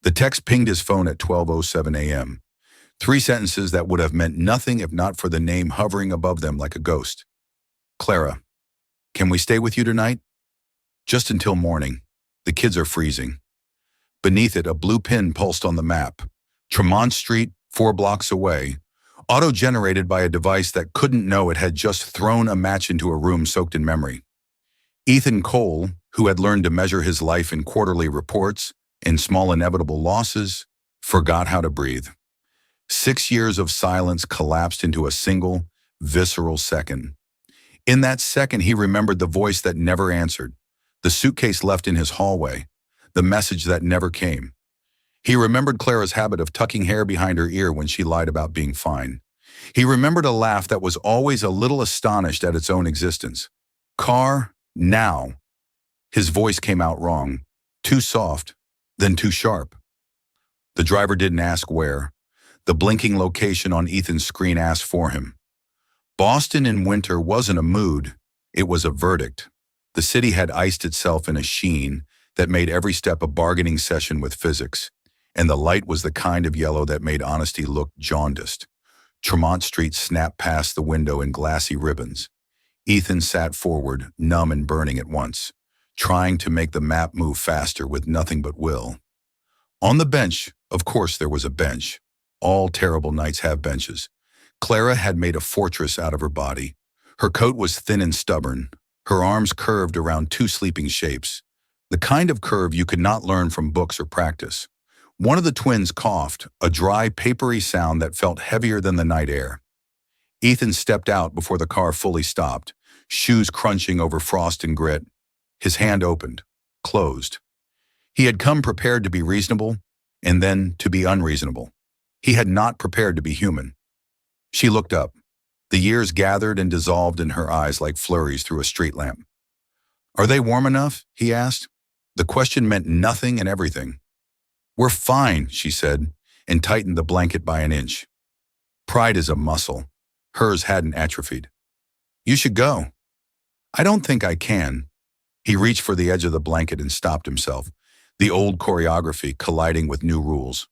The text pinged his phone at 12:07 a.m. Three sentences that would have meant nothing if not for the name hovering above them like a ghost. Clara, can we stay with you tonight? Just until morning. The kids are freezing. Beneath it, a blue pin pulsed on the map. Tremont Street, 4 blocks away, auto-generated by a device that couldn't know it had just thrown a match into a room soaked in memory. Ethan Cole, who had learned to measure his life in quarterly reports, in small inevitable losses, forgot how to breathe. 6 years of silence collapsed into a single, visceral second. In that second, he remembered the voice that never answered, the suitcase left in his hallway, the message that never came. He remembered Clara's habit of tucking hair behind her ear when she lied about being fine. He remembered a laugh that was always a little astonished at its own existence. Car, now. His voice came out wrong, too soft, then too sharp. The driver didn't ask where. The blinking location on Ethan's screen asked for him. Boston in winter wasn't a mood, it was a verdict. The city had iced itself in a sheen that made every step a bargaining session with physics, and the light was the kind of yellow that made honesty look jaundiced. Tremont Street snapped past the window in glassy ribbons. Ethan sat forward, numb and burning at once, trying to make the map move faster with nothing but will. On the bench, of course there was a bench. All terrible nights have benches. Clara had made a fortress out of her body. Her coat was thin and stubborn, her arms curved around two sleeping shapes, the kind of curve you could not learn from books or practice. One of the twins coughed, a dry, papery sound that felt heavier than the night air. Ethan stepped out before the car fully stopped, shoes crunching over frost and grit. His hand opened, closed. He had come prepared to be reasonable, and then to be unreasonable. He had not prepared to be human. She looked up. The years gathered and dissolved in her eyes like flurries through a street lamp. "Are they warm enough?" he asked. The question meant nothing and everything. "We're fine," she said, and tightened the blanket by an inch. Pride is a muscle. Hers hadn't atrophied. "You should go." "I don't think I can." He reached for the edge of the blanket and stopped himself, the old choreography colliding with new rules.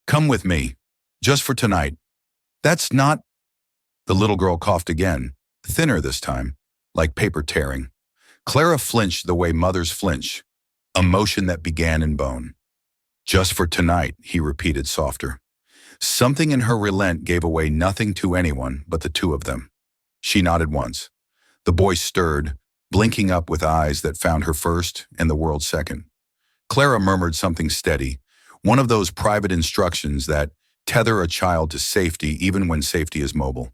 "Come with me, just for tonight." "That's not..." The little girl coughed again, thinner this time, like paper tearing. Clara flinched the way mothers flinch, a motion that began in bone. "Just for tonight," he repeated softer. Something in her relent gave away nothing to anyone but the two of them. She nodded once. The boy stirred, blinking up with eyes that found her first and the world second. Clara murmured something steady, one of those private instructions that tether a child to safety even when safety is mobile.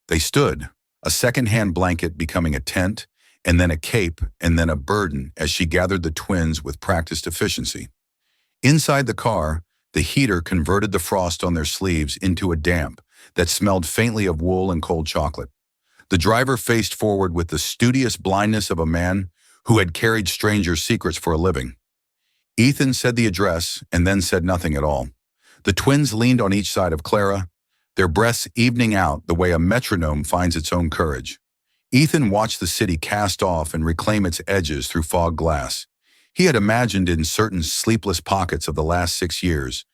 They stood, a second-hand blanket becoming a tent, and then a cape, and then a burden as she gathered the twins with practiced efficiency. Inside the car, the heater converted the frost on their sleeves into a damp that smelled faintly of wool and cold chocolate. The driver faced forward with the studious blindness of a man who had carried strangers' secrets for a living. Ethan said the address and then said nothing at all. The twins leaned on each side of Clara, their breaths evening out the way a metronome finds its own courage. Ethan watched the city cast off and reclaim its edges through fog glass. He had imagined in certain sleepless pockets of the last 6 years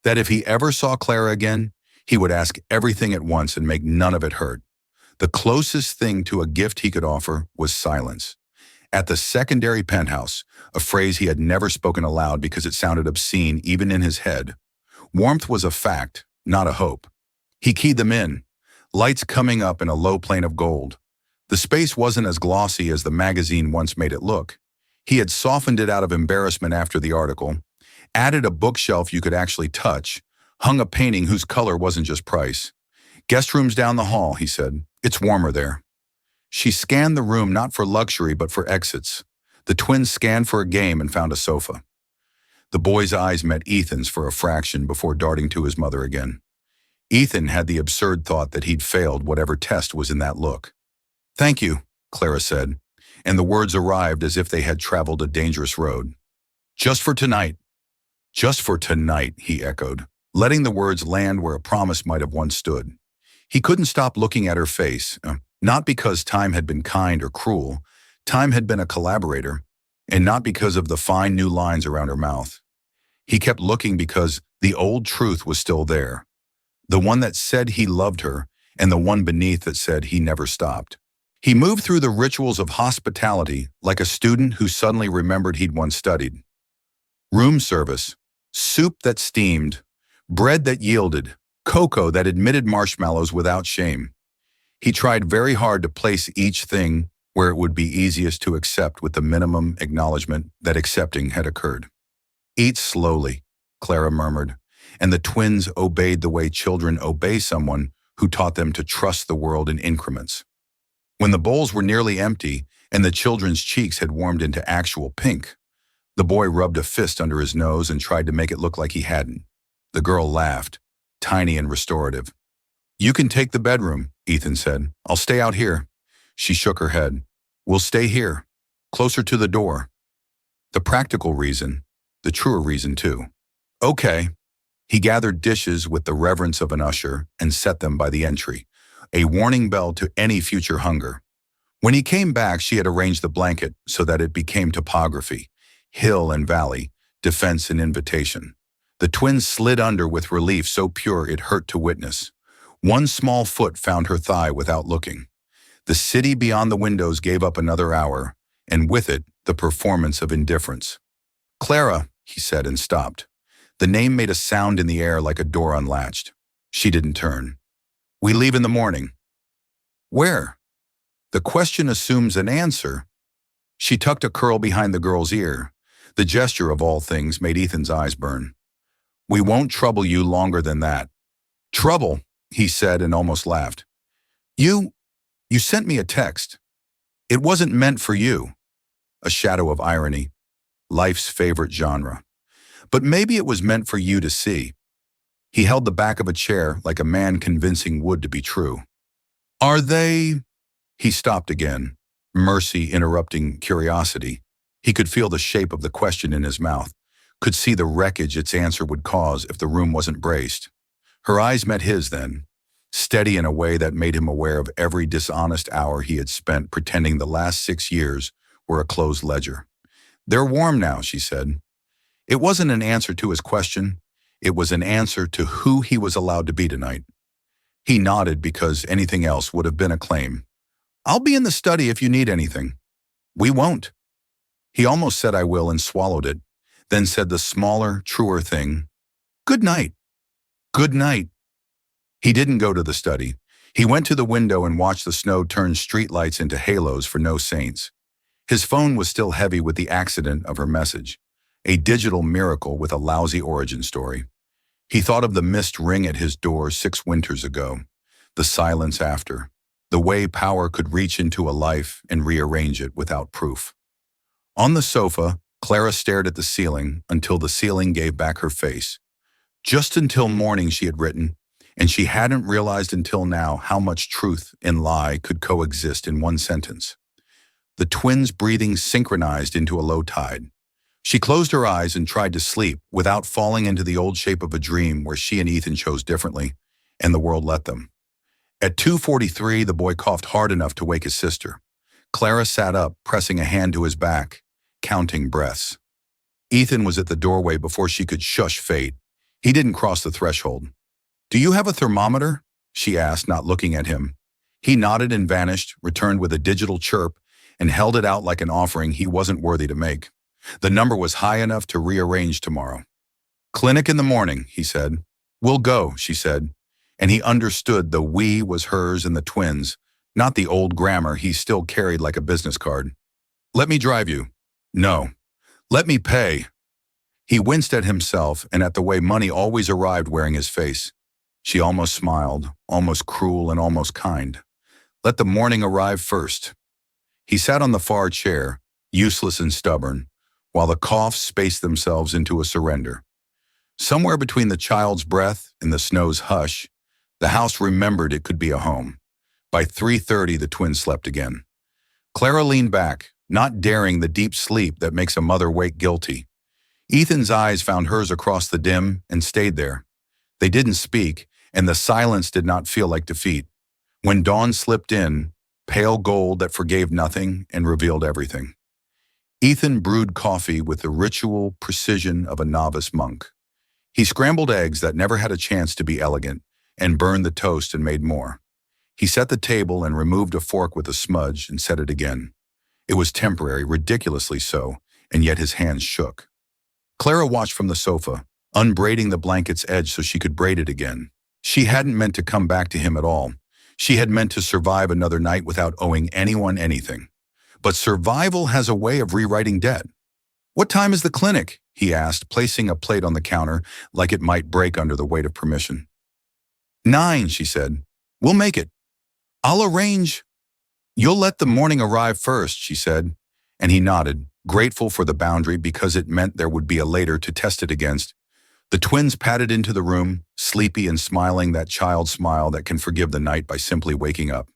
that if he ever saw Clara again, he would ask everything at once and make none of it hurt. The closest thing to a gift he could offer was silence. At the secondary penthouse, a phrase he had never spoken aloud because it sounded obscene even in his head, warmth was a fact, not a hope. He keyed them in, lights coming up in a low plane of gold. The space wasn't as glossy as the magazine once made it look. He had softened it out of embarrassment after the article, added a bookshelf you could actually touch, hung a painting whose color wasn't just price. "Guest room's down the hall," he said. "It's warmer there." She scanned the room not for luxury but for exits. The twins scanned for a game and found a sofa. The boy's eyes met Ethan's for a fraction before darting to his mother again. Ethan had the absurd thought that he'd failed whatever test was in that look. "Thank you," Clara said, and the words arrived as if they had traveled a dangerous road. "Just for tonight." "Just for tonight," he echoed, letting the words land where a promise might have once stood. He couldn't stop looking at her face, not because time had been kind or cruel. Time had been a collaborator, and not because of the fine new lines around her mouth. He kept looking because the old truth was still there, the one that said he loved her and the one beneath that said he never stopped. He moved through the rituals of hospitality like a student who suddenly remembered he'd once studied. Room service, soup that steamed, bread that yielded, cocoa that admitted marshmallows without shame. He tried very hard to place each thing where it would be easiest to accept with the minimum acknowledgement that accepting had occurred. "Eat slowly," Clara murmured, and the twins obeyed the way children obey someone who taught them to trust the world in increments. When the bowls were nearly empty and the children's cheeks had warmed into actual pink, the boy rubbed a fist under his nose and tried to make it look like he hadn't. The girl laughed, tiny and restorative. "You can take the bedroom," Ethan said. "I'll stay out here." She shook her head. "We'll stay here, closer to the door." The practical reason, the truer reason too. "Okay." He gathered dishes with the reverence of an usher and set them by the entry, a warning bell to any future hunger. When he came back, she had arranged the blanket so that it became topography, hill and valley, defense and invitation. The twins slid under with relief so pure it hurt to witness. One small foot found her thigh without looking. The city beyond the windows gave up another hour, and with it, the performance of indifference. "Clara," he said and stopped. The name made a sound in the air like a door unlatched. She didn't turn. "We leave in the morning." "Where?" The question assumes an answer. She tucked a curl behind the girl's ear. The gesture of all things made Ethan's eyes burn. "We won't trouble you longer than that." "Trouble," he said and almost laughed. You sent me a text. It wasn't meant for you." A shadow of irony. Life's favorite genre. "But maybe it was meant for you to see." He held the back of a chair like a man convincing wood to be true. "Are they—" He stopped again, mercy interrupting curiosity. He could feel the shape of the question in his mouth, could see the wreckage its answer would cause if the room wasn't braced. Her eyes met his then, steady in a way that made him aware of every dishonest hour he had spent pretending the last 6 years were a closed ledger. "They're warm now," she said. It wasn't an answer to his question. It was an answer to who he was allowed to be tonight. He nodded because anything else would have been a claim. "I'll be in the study if you need anything." "We won't." He almost said "I will" and swallowed it, then said the smaller, truer thing. "Good night." "Good night." He didn't go to the study. He went to the window and watched the snow turn streetlights into halos for no saints. His phone was still heavy with the accident of her message. A digital miracle with a lousy origin story. He thought of the missed ring at his door 6 winters ago, the silence after, the way power could reach into a life and rearrange it without proof. On the sofa, Clara stared at the ceiling until the ceiling gave back her face. Just until morning, she had written, and she hadn't realized until now how much truth and lie could coexist in one sentence. The twins' breathing synchronized into a low tide. She closed her eyes and tried to sleep without falling into the old shape of a dream where she and Ethan chose differently, and the world let them. At 2:43, the boy coughed hard enough to wake his sister. Clara sat up, pressing a hand to his back, counting breaths. Ethan was at the doorway before she could shush fate. He didn't cross the threshold. "Do you have a thermometer?" she asked, not looking at him. He nodded and vanished, returned with a digital chirp, and held it out like an offering he wasn't worthy to make. The number was high enough to rearrange tomorrow. "Clinic in the morning," he said. "We'll go," she said, and he understood the "we" was hers and the twins, not the old grammar he still carried like a business card. "Let me drive you." "No." "Let me pay." He winced at himself and at the way money always arrived wearing his face. She almost smiled, almost cruel and almost kind. Let the morning arrive first. He sat on the far chair, useless and stubborn, while the coughs spaced themselves into a surrender. Somewhere between the child's breath and the snow's hush, the house remembered it could be a home. By 3:30, the twins slept again. Clara leaned back, not daring the deep sleep that makes a mother wake guilty. Ethan's eyes found hers across the dim and stayed there. They didn't speak, and the silence did not feel like defeat. When dawn slipped in, pale gold that forgave nothing and revealed everything. Ethan brewed coffee with the ritual precision of a novice monk. He scrambled eggs that never had a chance to be elegant, and burned the toast and made more. He set the table and removed a fork with a smudge and set it again. It was temporary, ridiculously so, and yet his hands shook. Clara watched from the sofa, unbraiding the blanket's edge so she could braid it again. She hadn't meant to come back to him at all. She had meant to survive another night without owing anyone anything. But survival has a way of rewriting debt. "What time is the clinic?" he asked, placing a plate on the counter like it might break under the weight of permission. "9, she said. "We'll make it. I'll arrange." "You'll let the morning arrive first," she said, and he nodded, grateful for the boundary because it meant there would be a later to test it against. The twins padded into the room, sleepy and smiling that child smile that can forgive the night by simply waking up.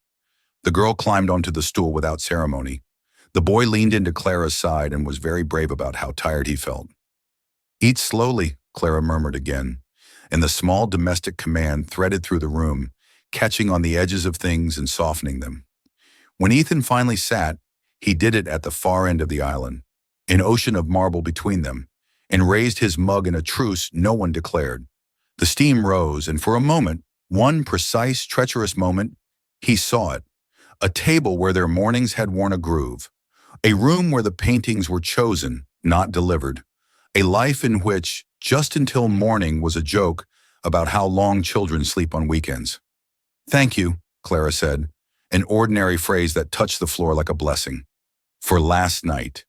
The girl climbed onto the stool without ceremony. The boy leaned into Clara's side and was very brave about how tired he felt. "Eat slowly," Clara murmured again, and the small domestic command threaded through the room, catching on the edges of things and softening them. When Ethan finally sat, he did it at the far end of the island, an ocean of marble between them, and raised his mug in a truce no one declared. The steam rose, and for a moment, one precise, treacherous moment, he saw it. A table where their mornings had worn a groove. A room where the paintings were chosen, not delivered. A life in which, just until morning, was a joke about how long children sleep on weekends. "Thank you," Clara said, an ordinary phrase that touched the floor like a blessing. "For last night."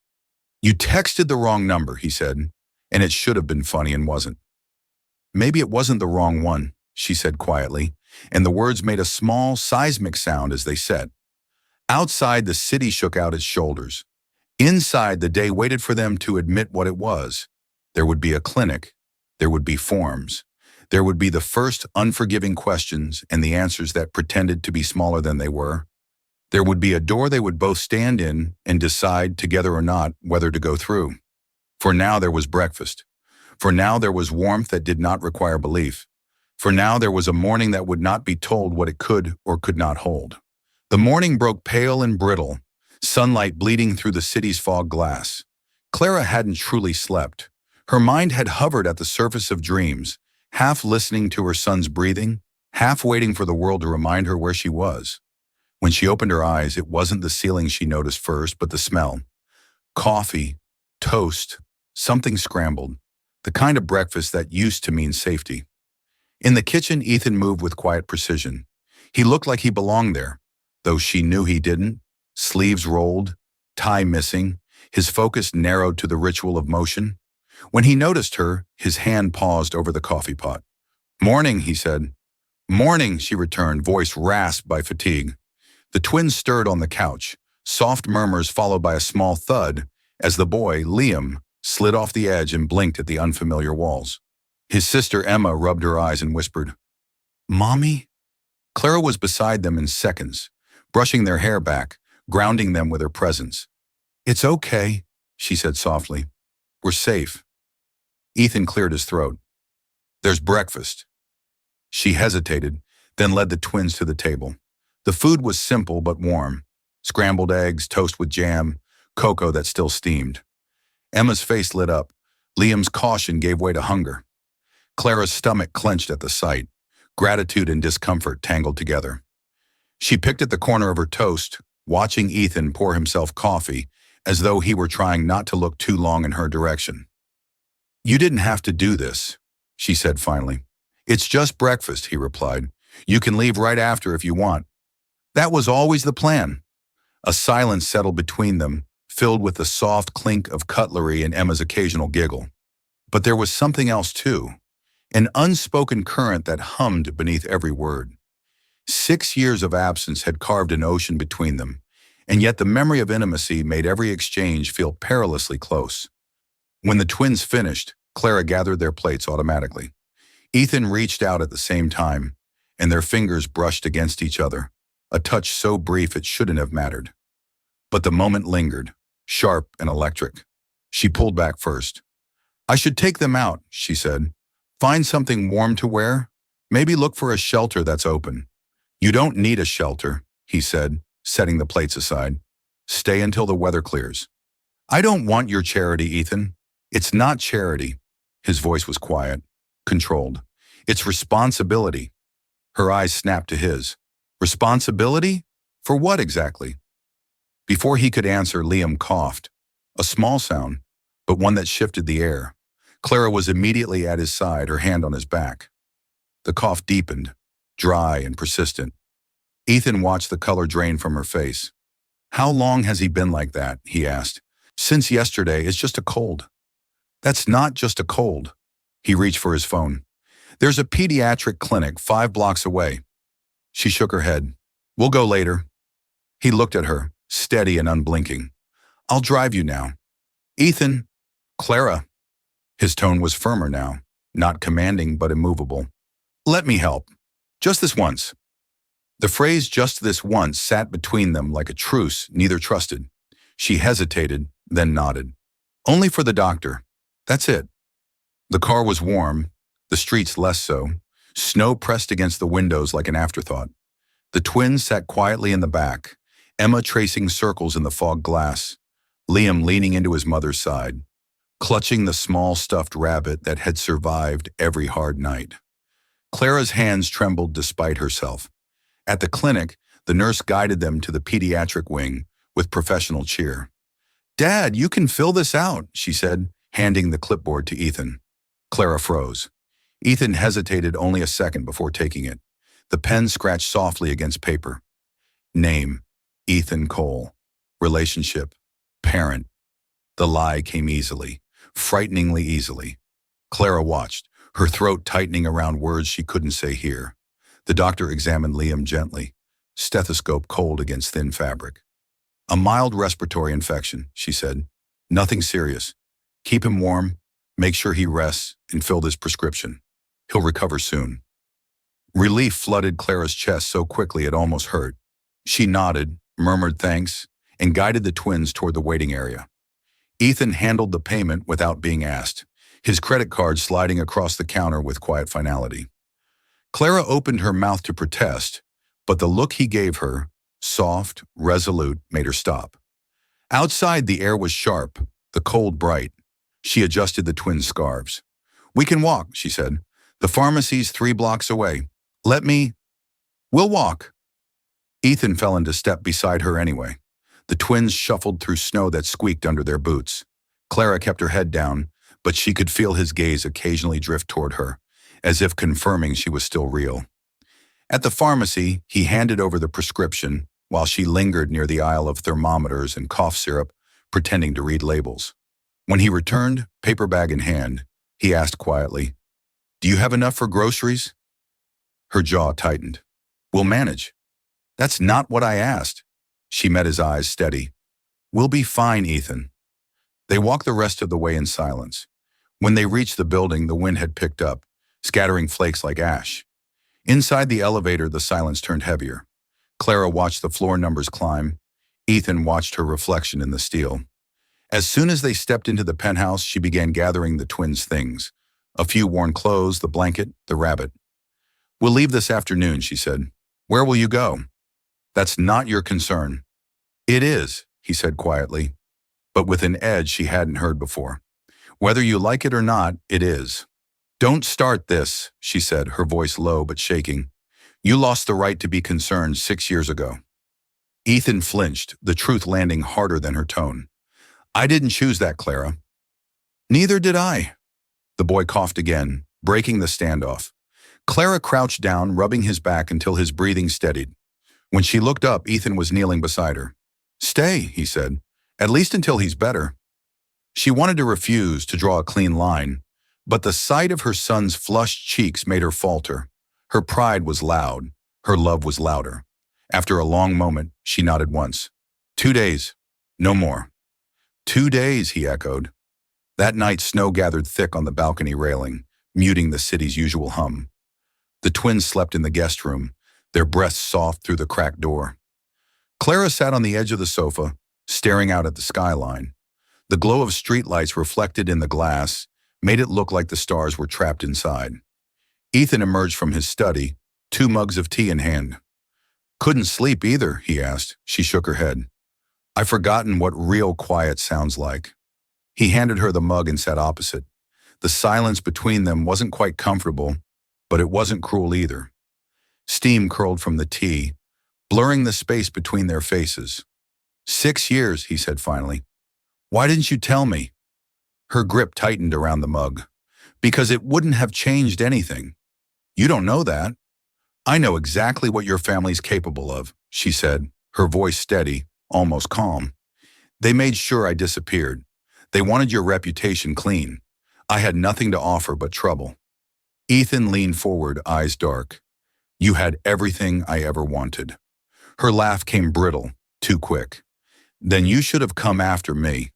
"You texted the wrong number," he said, and it should have been funny and wasn't. "Maybe it wasn't the wrong one," she said quietly, and the words made a small, seismic sound as they said. Outside, the city shook out its shoulders. Inside, the day waited for them to admit what it was. There would be a clinic. There would be forms. There would be the first unforgiving questions and the answers that pretended to be smaller than they were. There would be a door they would both stand in and decide, together or not, whether to go through. For now there was breakfast. For now there was warmth that did not require belief. For now there was a morning that would not be told what it could or could not hold. The morning broke pale and brittle, sunlight bleeding through the city's fog glass. Clara hadn't truly slept. Her mind had hovered at the surface of dreams, half listening to her son's breathing, half waiting for the world to remind her where she was. When she opened her eyes, it wasn't the ceiling she noticed first, but the smell. Coffee, toast, something scrambled, the kind of breakfast that used to mean safety. In the kitchen, Ethan moved with quiet precision. He looked like he belonged there, though she knew he didn't. Sleeves rolled, tie missing, his focus narrowed to the ritual of motion. When he noticed her, his hand paused over the coffee pot. "Morning," he said. "Morning," she returned, voice rasped by fatigue. The twins stirred on the couch, soft murmurs followed by a small thud as the boy, Liam, slid off the edge and blinked at the unfamiliar walls. His sister Emma rubbed her eyes and whispered, "Mommy?" Clara was beside them in seconds, brushing their hair back, grounding them with her presence. "It's okay," she said softly. "We're safe." Ethan cleared his throat. "There's breakfast." She hesitated, then led the twins to the table. The food was simple but warm. Scrambled eggs, toast with jam, cocoa that still steamed. Emma's face lit up. Liam's caution gave way to hunger. Clara's stomach clenched at the sight. Gratitude and discomfort tangled together. She picked at the corner of her toast, watching Ethan pour himself coffee as though he were trying not to look too long in her direction. "You didn't have to do this," she said finally. "It's just breakfast," he replied. "You can leave right after if you want." "That was always the plan." A silence settled between them, filled with the soft clink of cutlery and Emma's occasional giggle. But there was something else too, an unspoken current that hummed beneath every word. 6 years of absence had carved an ocean between them, and yet the memory of intimacy made every exchange feel perilously close. When the twins finished, Clara gathered their plates automatically. Ethan reached out at the same time, and their fingers brushed against each other, a touch so brief it shouldn't have mattered. But the moment lingered, sharp and electric. She pulled back first. "I should take them out," she said. "Find something warm to wear. Maybe look for a shelter that's open." "You don't need a shelter," he said, setting the plates aside. "Stay until the weather clears." I don't want your charity, Ethan. It's not charity. His voice was quiet, controlled. It's responsibility. Her eyes snapped to his. Responsibility? For what exactly? Before he could answer, Liam coughed. A small sound, but one that shifted the air. Clara was immediately at his side, her hand on his back. The cough deepened, dry and persistent. Ethan watched the color drain from her face. How long has he been like that? He asked. Since yesterday. It's just a cold. That's not just a cold. He reached for his phone. There's a pediatric clinic 5 blocks away. She shook her head. We'll go later. He looked at her, steady and unblinking. I'll drive you now. Ethan. Clara. His tone was firmer now, not commanding but immovable. Let me help. Just this once. The phrase just this once sat between them like a truce neither trusted. She hesitated, then nodded. Only for the doctor. That's it. The car was warm, the streets less so. Snow pressed against the windows like an afterthought. The twins sat quietly in the back, Emma tracing circles in the fog glass, Liam leaning into his mother's side, clutching the small stuffed rabbit that had survived every hard night. Clara's hands trembled despite herself. At the clinic, the nurse guided them to the pediatric wing with professional cheer. Dad, you can fill this out, she said, handing the clipboard to Ethan. Clara froze. Ethan hesitated only a second before taking it. The pen scratched softly against paper. Name, Ethan Cole. Relationship, parent. The lie came easily, frighteningly easily. Clara watched, her throat tightening around words she couldn't say here. The doctor examined Liam gently, stethoscope cold against thin fabric. A mild respiratory infection, she said. Nothing serious. Keep him warm, make sure he rests, and fill his prescription. He'll recover soon. Relief flooded Clara's chest so quickly it almost hurt. She nodded, murmured thanks, and guided the twins toward the waiting area. Ethan handled the payment without being asked, his credit card sliding across the counter with quiet finality. Clara opened her mouth to protest, but the look he gave her, soft, resolute, made her stop. Outside, the air was sharp, the cold bright. She adjusted the twins' scarves. We can walk, she said. The pharmacy's 3 blocks away. We'll walk. Ethan fell into step beside her anyway. The twins shuffled through snow that squeaked under their boots. Clara kept her head down, but she could feel his gaze occasionally drift toward her, as if confirming she was still real. At the pharmacy, he handed over the prescription while she lingered near the aisle of thermometers and cough syrup, pretending to read labels. When he returned, paper bag in hand, he asked quietly, Do you have enough for groceries? Her jaw tightened. We'll manage. That's not what I asked. She met his eyes steady. We'll be fine, Ethan. They walked the rest of the way in silence. When they reached the building, the wind had picked up, scattering flakes like ash. Inside the elevator, the silence turned heavier. Clara watched the floor numbers climb. Ethan watched her reflection in the steel. As soon as they stepped into the penthouse, she began gathering the twins' things. A few worn clothes, the blanket, the rabbit. We'll leave this afternoon, she said. Where will you go? That's not your concern. It is, he said quietly, but with an edge she hadn't heard before. Whether you like it or not, it is. Don't start this, she said, her voice low but shaking. You lost the right to be concerned 6 years ago. Ethan flinched, the truth landing harder than her tone. I didn't choose that, Clara. Neither did I. The boy coughed again, breaking the standoff. Clara crouched down, rubbing his back until his breathing steadied. When she looked up, Ethan was kneeling beside her. Stay, he said, at least until he's better. She wanted to refuse, to draw a clean line, but the sight of her son's flushed cheeks made her falter. Her pride was loud, her love was louder. After a long moment, she nodded once. 2 days, no more. 2 days, he echoed. That night, snow gathered thick on the balcony railing, muting the city's usual hum. The twins slept in the guest room, their breaths soft through the cracked door. Clara sat on the edge of the sofa, staring out at the skyline. The glow of streetlights reflected in the glass made it look like the stars were trapped inside. Ethan emerged from his study, 2 mugs of tea in hand. Couldn't sleep either, he asked. She shook her head. I've forgotten what real quiet sounds like. He handed her the mug and sat opposite. The silence between them wasn't quite comfortable, but it wasn't cruel either. Steam curled from the tea, blurring the space between their faces. 6 years, he said finally. Why didn't you tell me? Her grip tightened around the mug. Because it wouldn't have changed anything. You don't know that. I know exactly what your family's capable of, she said, her voice steady, almost calm. They made sure I disappeared. They wanted your reputation clean. I had nothing to offer but trouble. Ethan leaned forward, eyes dark. You had everything I ever wanted. Her laugh came brittle, too quick. Then you should have come after me.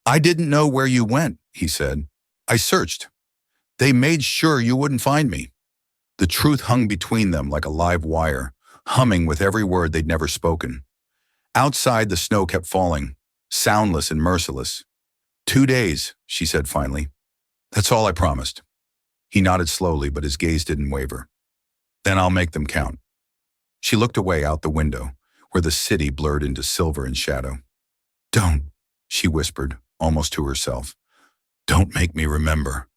I didn't know where you went, he said. I searched. They made sure you wouldn't find me. The truth hung between them like a live wire, humming with every word they'd never spoken. Outside, the snow kept falling, soundless and merciless. 2 days, she said finally. That's all I promised. He nodded slowly, but his gaze didn't waver. Then I'll make them count. She looked away out the window, where the city blurred into silver and shadow. Don't, she whispered, almost to herself. Don't make me remember.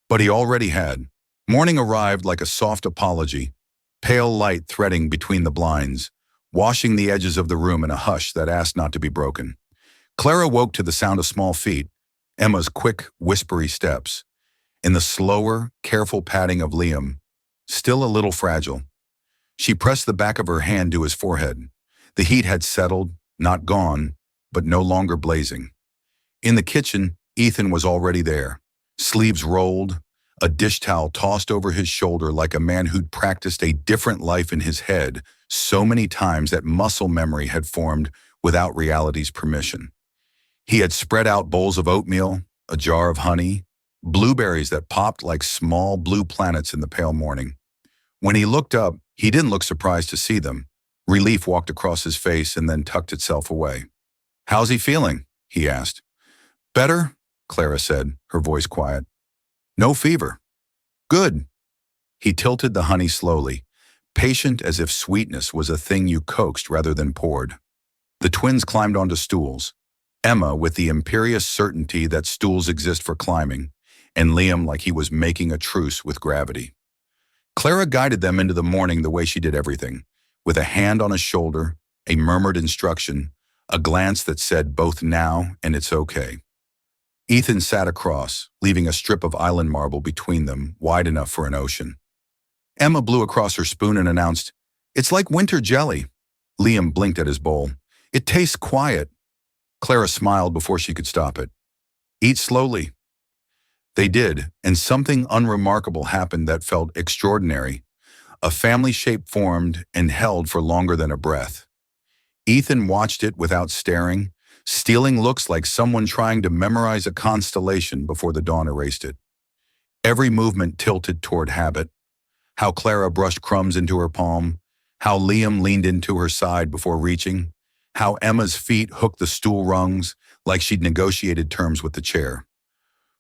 But he already had. Morning arrived like a soft apology, pale light threading between the blinds, washing the edges of the room in a hush that asked not to be broken. Clara woke to the sound of small feet, Emma's quick, whispery steps, and the slower, careful patting of Liam, still a little fragile. She pressed the back of her hand to his forehead. The heat had settled, not gone, but no longer blazing. In the kitchen, Ethan was already there, sleeves rolled, a dish towel tossed over his shoulder like a man who'd practiced a different life in his head so many times that muscle memory had formed without reality's permission. He had spread out bowls of oatmeal, a jar of honey, blueberries that popped like small blue planets in the pale morning. When he looked up, he didn't look surprised to see them. Relief walked across his face and then tucked itself away. How's he feeling? He asked. Better, Clara said, her voice quiet. No fever. Good. He tilted the honey slowly, patient as if sweetness was a thing you coaxed rather than poured. The twins climbed onto stools, Emma with the imperious certainty that stools exist for climbing, and Liam like he was making a truce with gravity. Clara guided them into the morning the way she did everything, with a hand on his shoulder, a murmured instruction, a glance that said both now and it's okay. Ethan sat across, leaving a strip of island marble between them, wide enough for an ocean. Emma blew across her spoon and announced, It's like winter jelly. Liam blinked at his bowl. It tastes quiet. Clara smiled before she could stop it. Eat slowly. They did, and something unremarkable happened that felt extraordinary. A family shape formed and held for longer than a breath. Ethan watched it without staring, stealing looks like someone trying to memorize a constellation before the dawn erased it. Every movement tilted toward habit. How Clara brushed crumbs into her palm, how Liam leaned into her side before reaching, how Emma's feet hooked the stool rungs like she'd negotiated terms with the chair.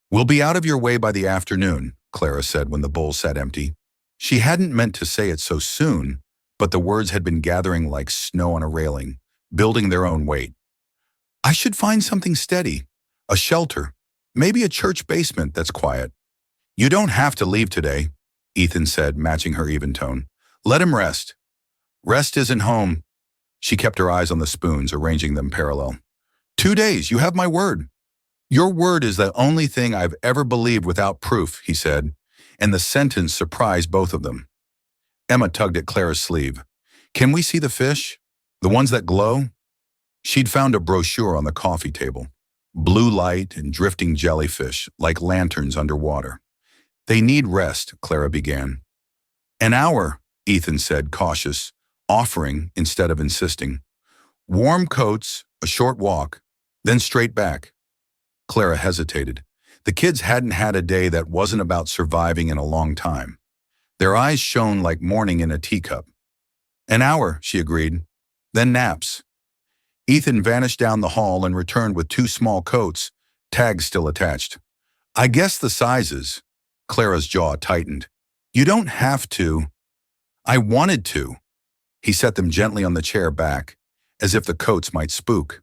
We'll be out of your way by the afternoon, Clara said when the bowl sat empty. She hadn't meant to say it so soon, but the words had been gathering like snow on a railing, building their own weight. I should find something steady, a shelter, maybe a church basement that's quiet. You don't have to leave today, Ethan said, matching her even tone. Let him rest. Rest isn't home. She kept her eyes on the spoons, arranging them parallel. 2 days, you have my word. Your word is the only thing I've ever believed without proof, he said, and the sentence surprised both of them. Emma tugged at Clara's sleeve. Can we see the fish? The ones that glow? She'd found a brochure on the coffee table. Blue light and drifting jellyfish, like lanterns underwater. They need rest, Clara began. An hour, Ethan said, cautious, offering instead of insisting. Warm coats, a short walk, then straight back. Clara hesitated. The kids hadn't had a day that wasn't about surviving in a long time. Their eyes shone like morning in a teacup. An hour, she agreed. Then naps. Ethan vanished down the hall and returned with 2 small coats, tags still attached. I guess the sizes. Clara's jaw tightened. You don't have to. I wanted to. He set them gently on the chair back, as if the coats might spook.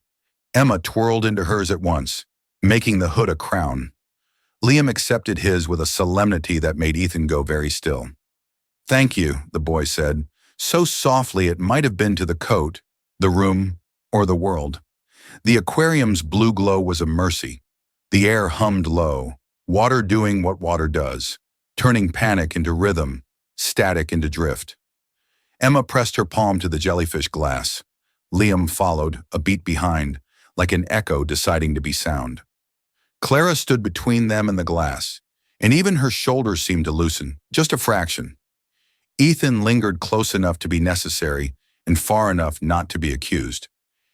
Emma twirled into hers at once, making the hood a crown. Liam accepted his with a solemnity that made Ethan go very still. "Thank you," the boy said, so softly it might have been to the coat, the room, or the world. The aquarium's blue glow was a mercy. The air hummed low, water doing what water does, turning panic into rhythm, static into drift. Emma pressed her palm to the jellyfish glass. Liam followed, a beat behind, like an echo deciding to be sound. Clara stood between them and the glass, and even her shoulders seemed to loosen, just a fraction. Ethan lingered close enough to be necessary and far enough not to be accused.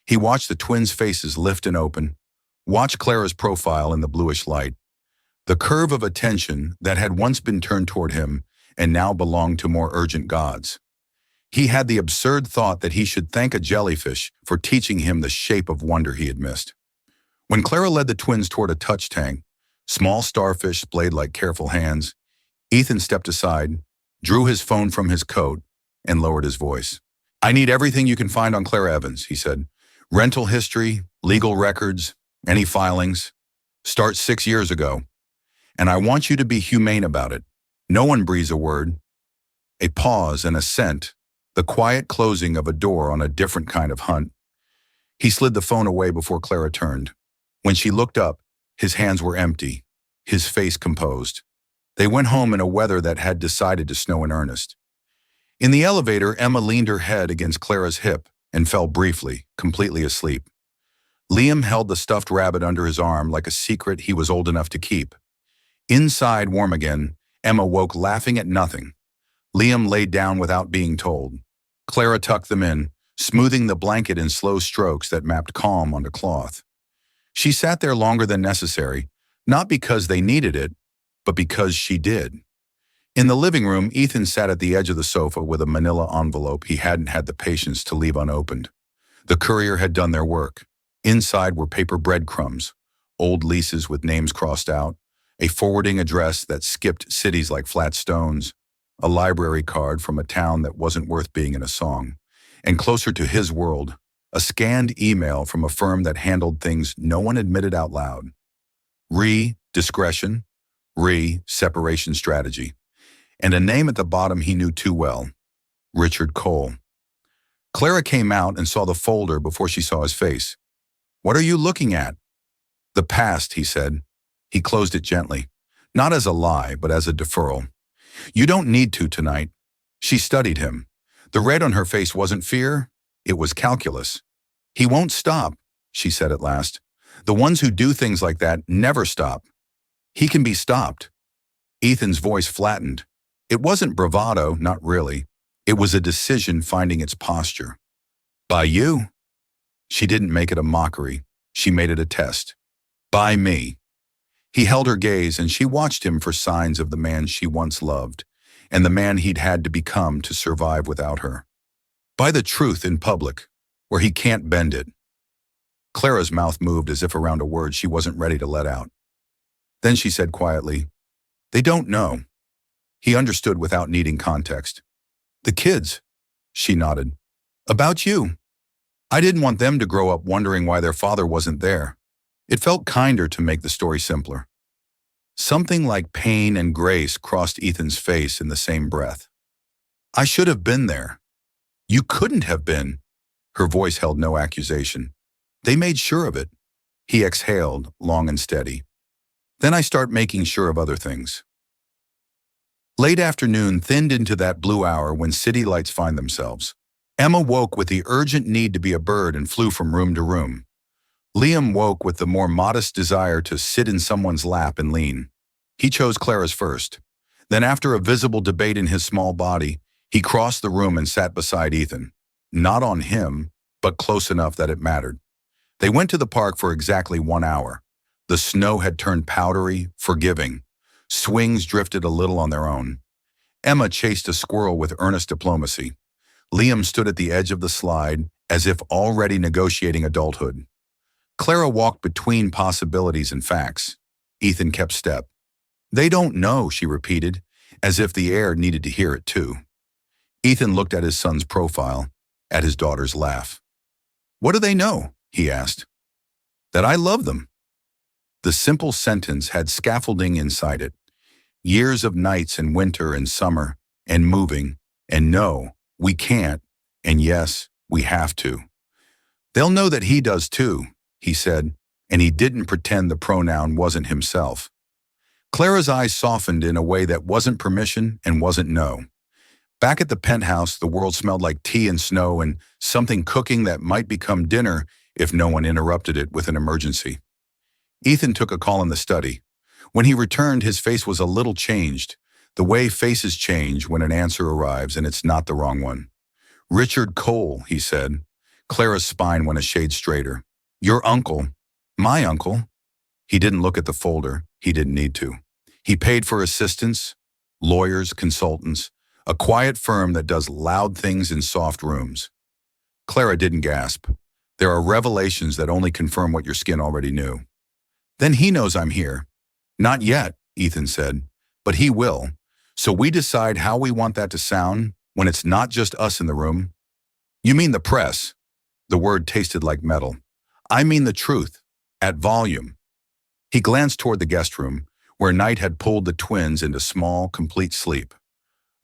He watched the twins' faces lift and open, watched Clara's profile in the bluish light. The curve of attention that had once been turned toward him and now belonged to more urgent gods. He had the absurd thought that he should thank a jellyfish for teaching him the shape of wonder he had missed. When Clara led the twins toward a touch tank, small starfish splayed like careful hands, Ethan stepped aside, drew his phone from his coat, and lowered his voice. "I need everything you can find on Clara Evans," he said. "Rental history, legal records, any filings. Start 6 years ago. And I want you to be humane about it. No one breathes a word." A pause and a scent, the quiet closing of a door on a different kind of hunt. He slid the phone away before Clara turned. When she looked up, his hands were empty, his face composed. They went home in a weather that had decided to snow in earnest. In the elevator, Emma leaned her head against Clara's hip and fell briefly, completely asleep. Liam held the stuffed rabbit under his arm like a secret he was old enough to keep. Inside, warm again, Emma woke laughing at nothing. Liam laid down without being told. Clara tucked them in, smoothing the blanket in slow strokes that mapped calm onto cloth. She sat there longer than necessary, not because they needed it, but because she did. In the living room, Ethan sat at the edge of the sofa with a manila envelope he hadn't had the patience to leave unopened. The courier had done their work. Inside were paper breadcrumbs, old leases with names crossed out, a forwarding address that skipped cities like flat stones, a library card from a town that wasn't worth being in a song, and closer to his world, a scanned email from a firm that handled things no one admitted out loud. Discretion, separation strategy, and a name at the bottom he knew too well, Richard Cole. Clara came out and saw the folder before she saw his face. "What are you looking at?" "The past," he said. He closed it gently, not as a lie, but as a deferral. "You don't need to tonight." She studied him. The red on her face wasn't fear, it was calculus. "He won't stop," she said at last. "The ones who do things like that never stop. He can be stopped." Ethan's voice flattened. It wasn't bravado, not really. It was a decision finding its posture. "By you." She didn't make it a mockery. She made it a test. "By me." He held her gaze and she watched him for signs of the man she once loved, and the man he'd had to become to survive without her. "By the truth in public, where he can't bend it." Clara's mouth moved as if around a word she wasn't ready to let out. Then she said quietly, "They don't know." He understood without needing context. "The kids," she nodded. "About you. I didn't want them to grow up wondering why their father wasn't there. It felt kinder to make the story simpler." Something like pain and grace crossed Ethan's face in the same breath. "I should have been there." "You couldn't have been." Her voice held no accusation. "They made sure of it." He exhaled, long and steady. "Then I start making sure of other things." Late afternoon thinned into that blue hour when city lights find themselves. Emma woke with the urgent need to be a bird and flew from room to room. Liam woke with the more modest desire to sit in someone's lap and lean. He chose Clara's first. Then after a visible debate in his small body, he crossed the room and sat beside Ethan. Not on him, but close enough that it mattered. They went to the park for exactly 1 hour. The snow had turned powdery, forgiving. Swings drifted a little on their own. Emma chased a squirrel with earnest diplomacy. Liam stood at the edge of the slide, as if already negotiating adulthood. Clara walked between possibilities and facts. Ethan kept step. "They don't know," she repeated, as if the air needed to hear it too. Ethan looked at his son's profile, at his daughter's laugh. "What do they know?" he asked. That I love them. The simple sentence had scaffolding inside it. Years of nights and winter and summer and moving and no, we can't, and yes, we have to. They'll know that he does too, he said, and he didn't pretend the pronoun wasn't himself. Clara's eyes softened in a way that wasn't permission and wasn't no. Back at the penthouse, the world smelled like tea and snow and something cooking that might become dinner if no one interrupted it with an emergency. Ethan took a call in the study. When he returned, his face was a little changed, the way faces change when an answer arrives and it's not the wrong one. Richard Cole, he said. Clara's spine went a shade straighter. Your uncle. My uncle. He didn't look at the folder. He didn't need to. He paid for assistants, lawyers, consultants, a quiet firm that does loud things in soft rooms. Clara didn't gasp. There are revelations that only confirm what your skin already knew. Then he knows I'm here. Not yet, Ethan said, but he will. So we decide how we want that to sound when it's not just us in the room. You mean the press? The word tasted like metal. I mean the truth, at volume. He glanced toward the guest room, where night had pulled the twins into small, complete sleep.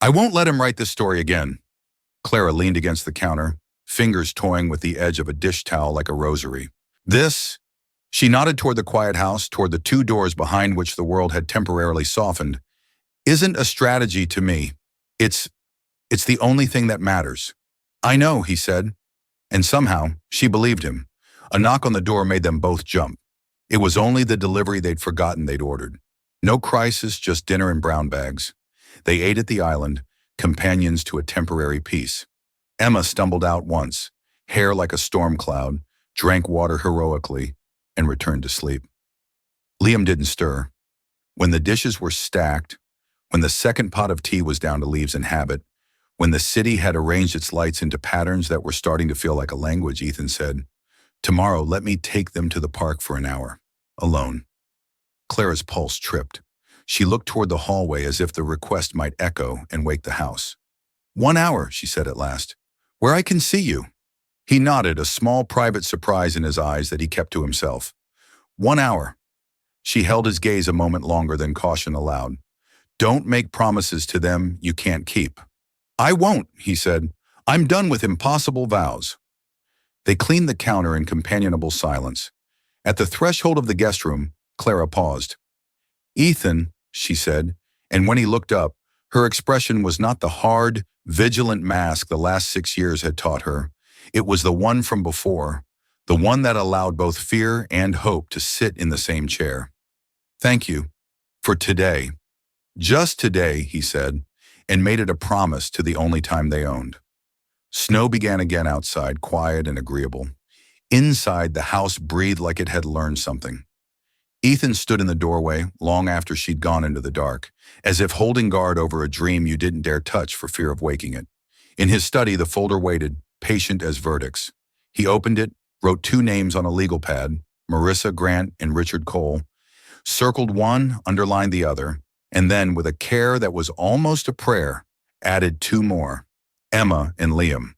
I won't let him write this story again. Clara leaned against the counter, fingers toying with the edge of a dish towel like a rosary. This, she nodded toward the quiet house, toward the two doors behind which the world had temporarily softened, isn't a strategy to me. It's the only thing that matters. I know, he said. And somehow, she believed him. A knock on the door made them both jump. It was only the delivery they'd forgotten they'd ordered. No crisis, just dinner in brown bags. They ate at the island, companions to a temporary peace. Emma stumbled out once, hair like a storm cloud, drank water heroically, and returned to sleep. Liam didn't stir. When the dishes were stacked, when the second pot of tea was down to leaves and habit, when the city had arranged its lights into patterns that were starting to feel like a language, Ethan said, Tomorrow, let me take them to the park for an hour, alone. Clara's pulse tripped. She looked toward the hallway as if the request might echo and wake the house. 1 hour, she said at last, where I can see you. He nodded, a small private surprise in his eyes that he kept to himself. 1 hour. She held his gaze a moment longer than caution aloud. Don't make promises to them you can't keep. I won't, he said. I'm done with impossible vows. They cleaned the counter in companionable silence. At the threshold of the guest room, Clara paused. Ethan, she said, and when he looked up, her expression was not the hard, vigilant mask the last 6 years had taught her. It was the one from before, the one that allowed both fear and hope to sit in the same chair. Thank you. For today. Just today, he said, and made it a promise to the only time they owned. Snow began again outside, quiet and agreeable. Inside, the house breathed like it had learned something. Ethan stood in the doorway long after she'd gone into the dark, as if holding guard over a dream you didn't dare touch for fear of waking it. In his study, the folder waited, patient as verdicts. He opened it, wrote 2 names on a legal pad, Marissa Grant and Richard Cole, circled one, underlined the other, and then, with a care that was almost a prayer, added 2 more, Emma and Liam.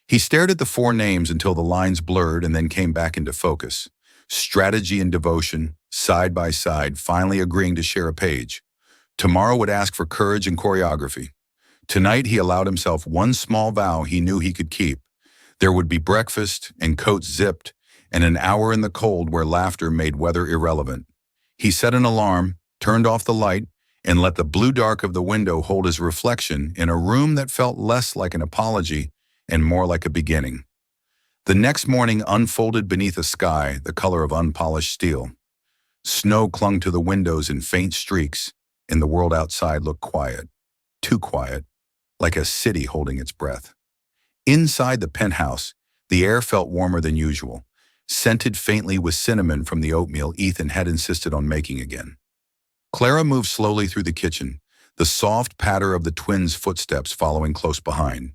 He stared at the 4 names until the lines blurred and then came back into focus. Strategy and devotion, side by side, finally agreeing to share a page. Tomorrow would ask for courage and choreography. Tonight he allowed himself one small vow he knew he could keep. There would be breakfast and coats zipped and an hour in the cold where laughter made weather irrelevant. He set an alarm, turned off the light, and let the blue dark of the window hold his reflection in a room that felt less like an apology and more like a beginning. The next morning unfolded beneath a sky the color of unpolished steel. Snow clung to the windows in faint streaks, and the world outside looked quiet, too quiet, like a city holding its breath. Inside the penthouse, the air felt warmer than usual, scented faintly with cinnamon from the oatmeal Ethan had insisted on making again. Clara moved slowly through the kitchen, the soft patter of the twins' footsteps following close behind.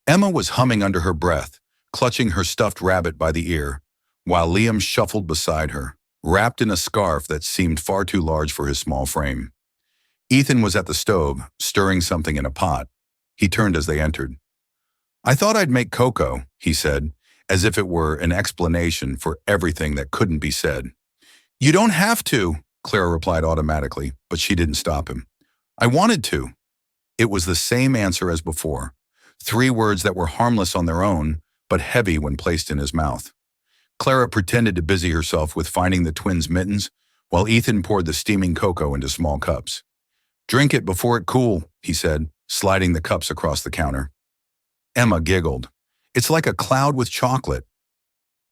Emma was humming under her breath, clutching her stuffed rabbit by the ear, while Liam shuffled beside her, wrapped in a scarf that seemed far too large for his small frame. Ethan was at the stove, stirring something in a pot. He turned as they entered. I thought I'd make cocoa, he said, as if it were an explanation for everything that couldn't be said. "You don't have to," Clara replied automatically, but she didn't stop him. "I wanted to." It was the same answer as before. 3 words that were harmless on their own, but heavy when placed in his mouth. Clara pretended to busy herself with finding the twins' mittens, while Ethan poured the steaming cocoa into small cups. "Drink it before it cool," he said, sliding the cups across the counter. Emma giggled. "It's like a cloud with chocolate."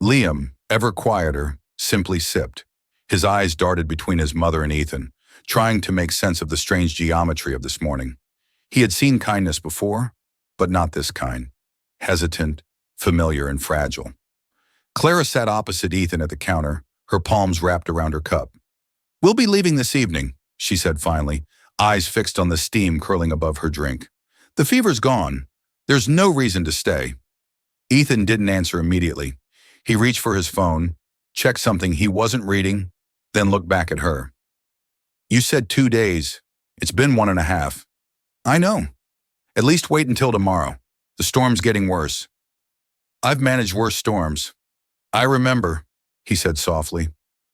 Liam, ever quieter, simply sipped. His eyes darted between his mother and Ethan, trying to make sense of the strange geometry of this morning. He had seen kindness before, but not this kind. Hesitant, familiar, and fragile. Clara sat opposite Ethan at the counter, her palms wrapped around her cup. "We'll be leaving this evening," she said finally, eyes fixed on the steam curling above her drink. "The fever's gone. There's no reason to stay." Ethan didn't answer immediately. He reached for his phone, checked something he wasn't reading, then looked back at her. "You said 2 days. It's been 1.5. "I know. At least wait until tomorrow. The storm's getting worse." "I've managed worse storms." "I remember," he said softly.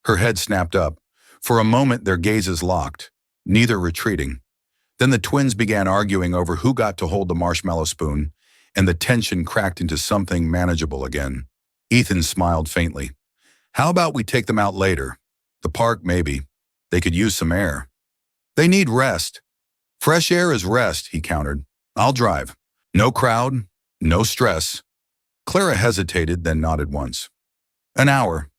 Her head snapped up. For a moment their gazes locked, neither retreating. Then the twins began arguing over who got to hold the marshmallow spoon, and the tension cracked into something manageable again. Ethan smiled faintly. "How about we take them out later? The park, maybe. They could use some air." "They need rest." "Fresh air is rest," he countered. "I'll drive. No crowd, no stress." Clara hesitated, then nodded once. "An hour."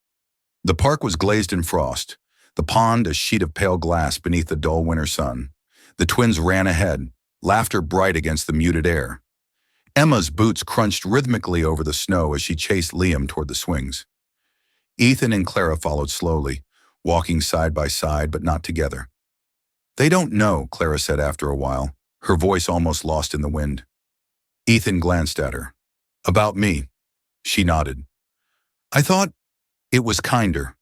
The park was glazed in frost, the pond a sheet of pale glass beneath the dull winter sun. The twins ran ahead, laughter bright against the muted air. Emma's boots crunched rhythmically over the snow as she chased Liam toward the swings. Ethan and Clara followed slowly, walking side by side but not together. "They don't know," Clara said after a while, her voice almost lost in the wind. Ethan glanced at her. "About me." She nodded. "I thought it was kinder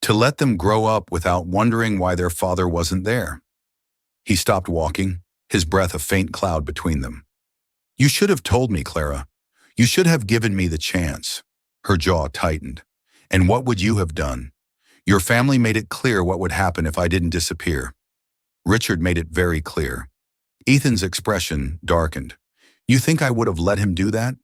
to let them grow up without wondering why their father wasn't there." He stopped walking, his breath a faint cloud between them. "You should have told me, Clara. You should have given me the chance." Her jaw tightened. "And what would you have done? Your family made it clear what would happen if I didn't disappear." Richard made it very clear. Ethan's expression darkened. "You think I would have let him do that?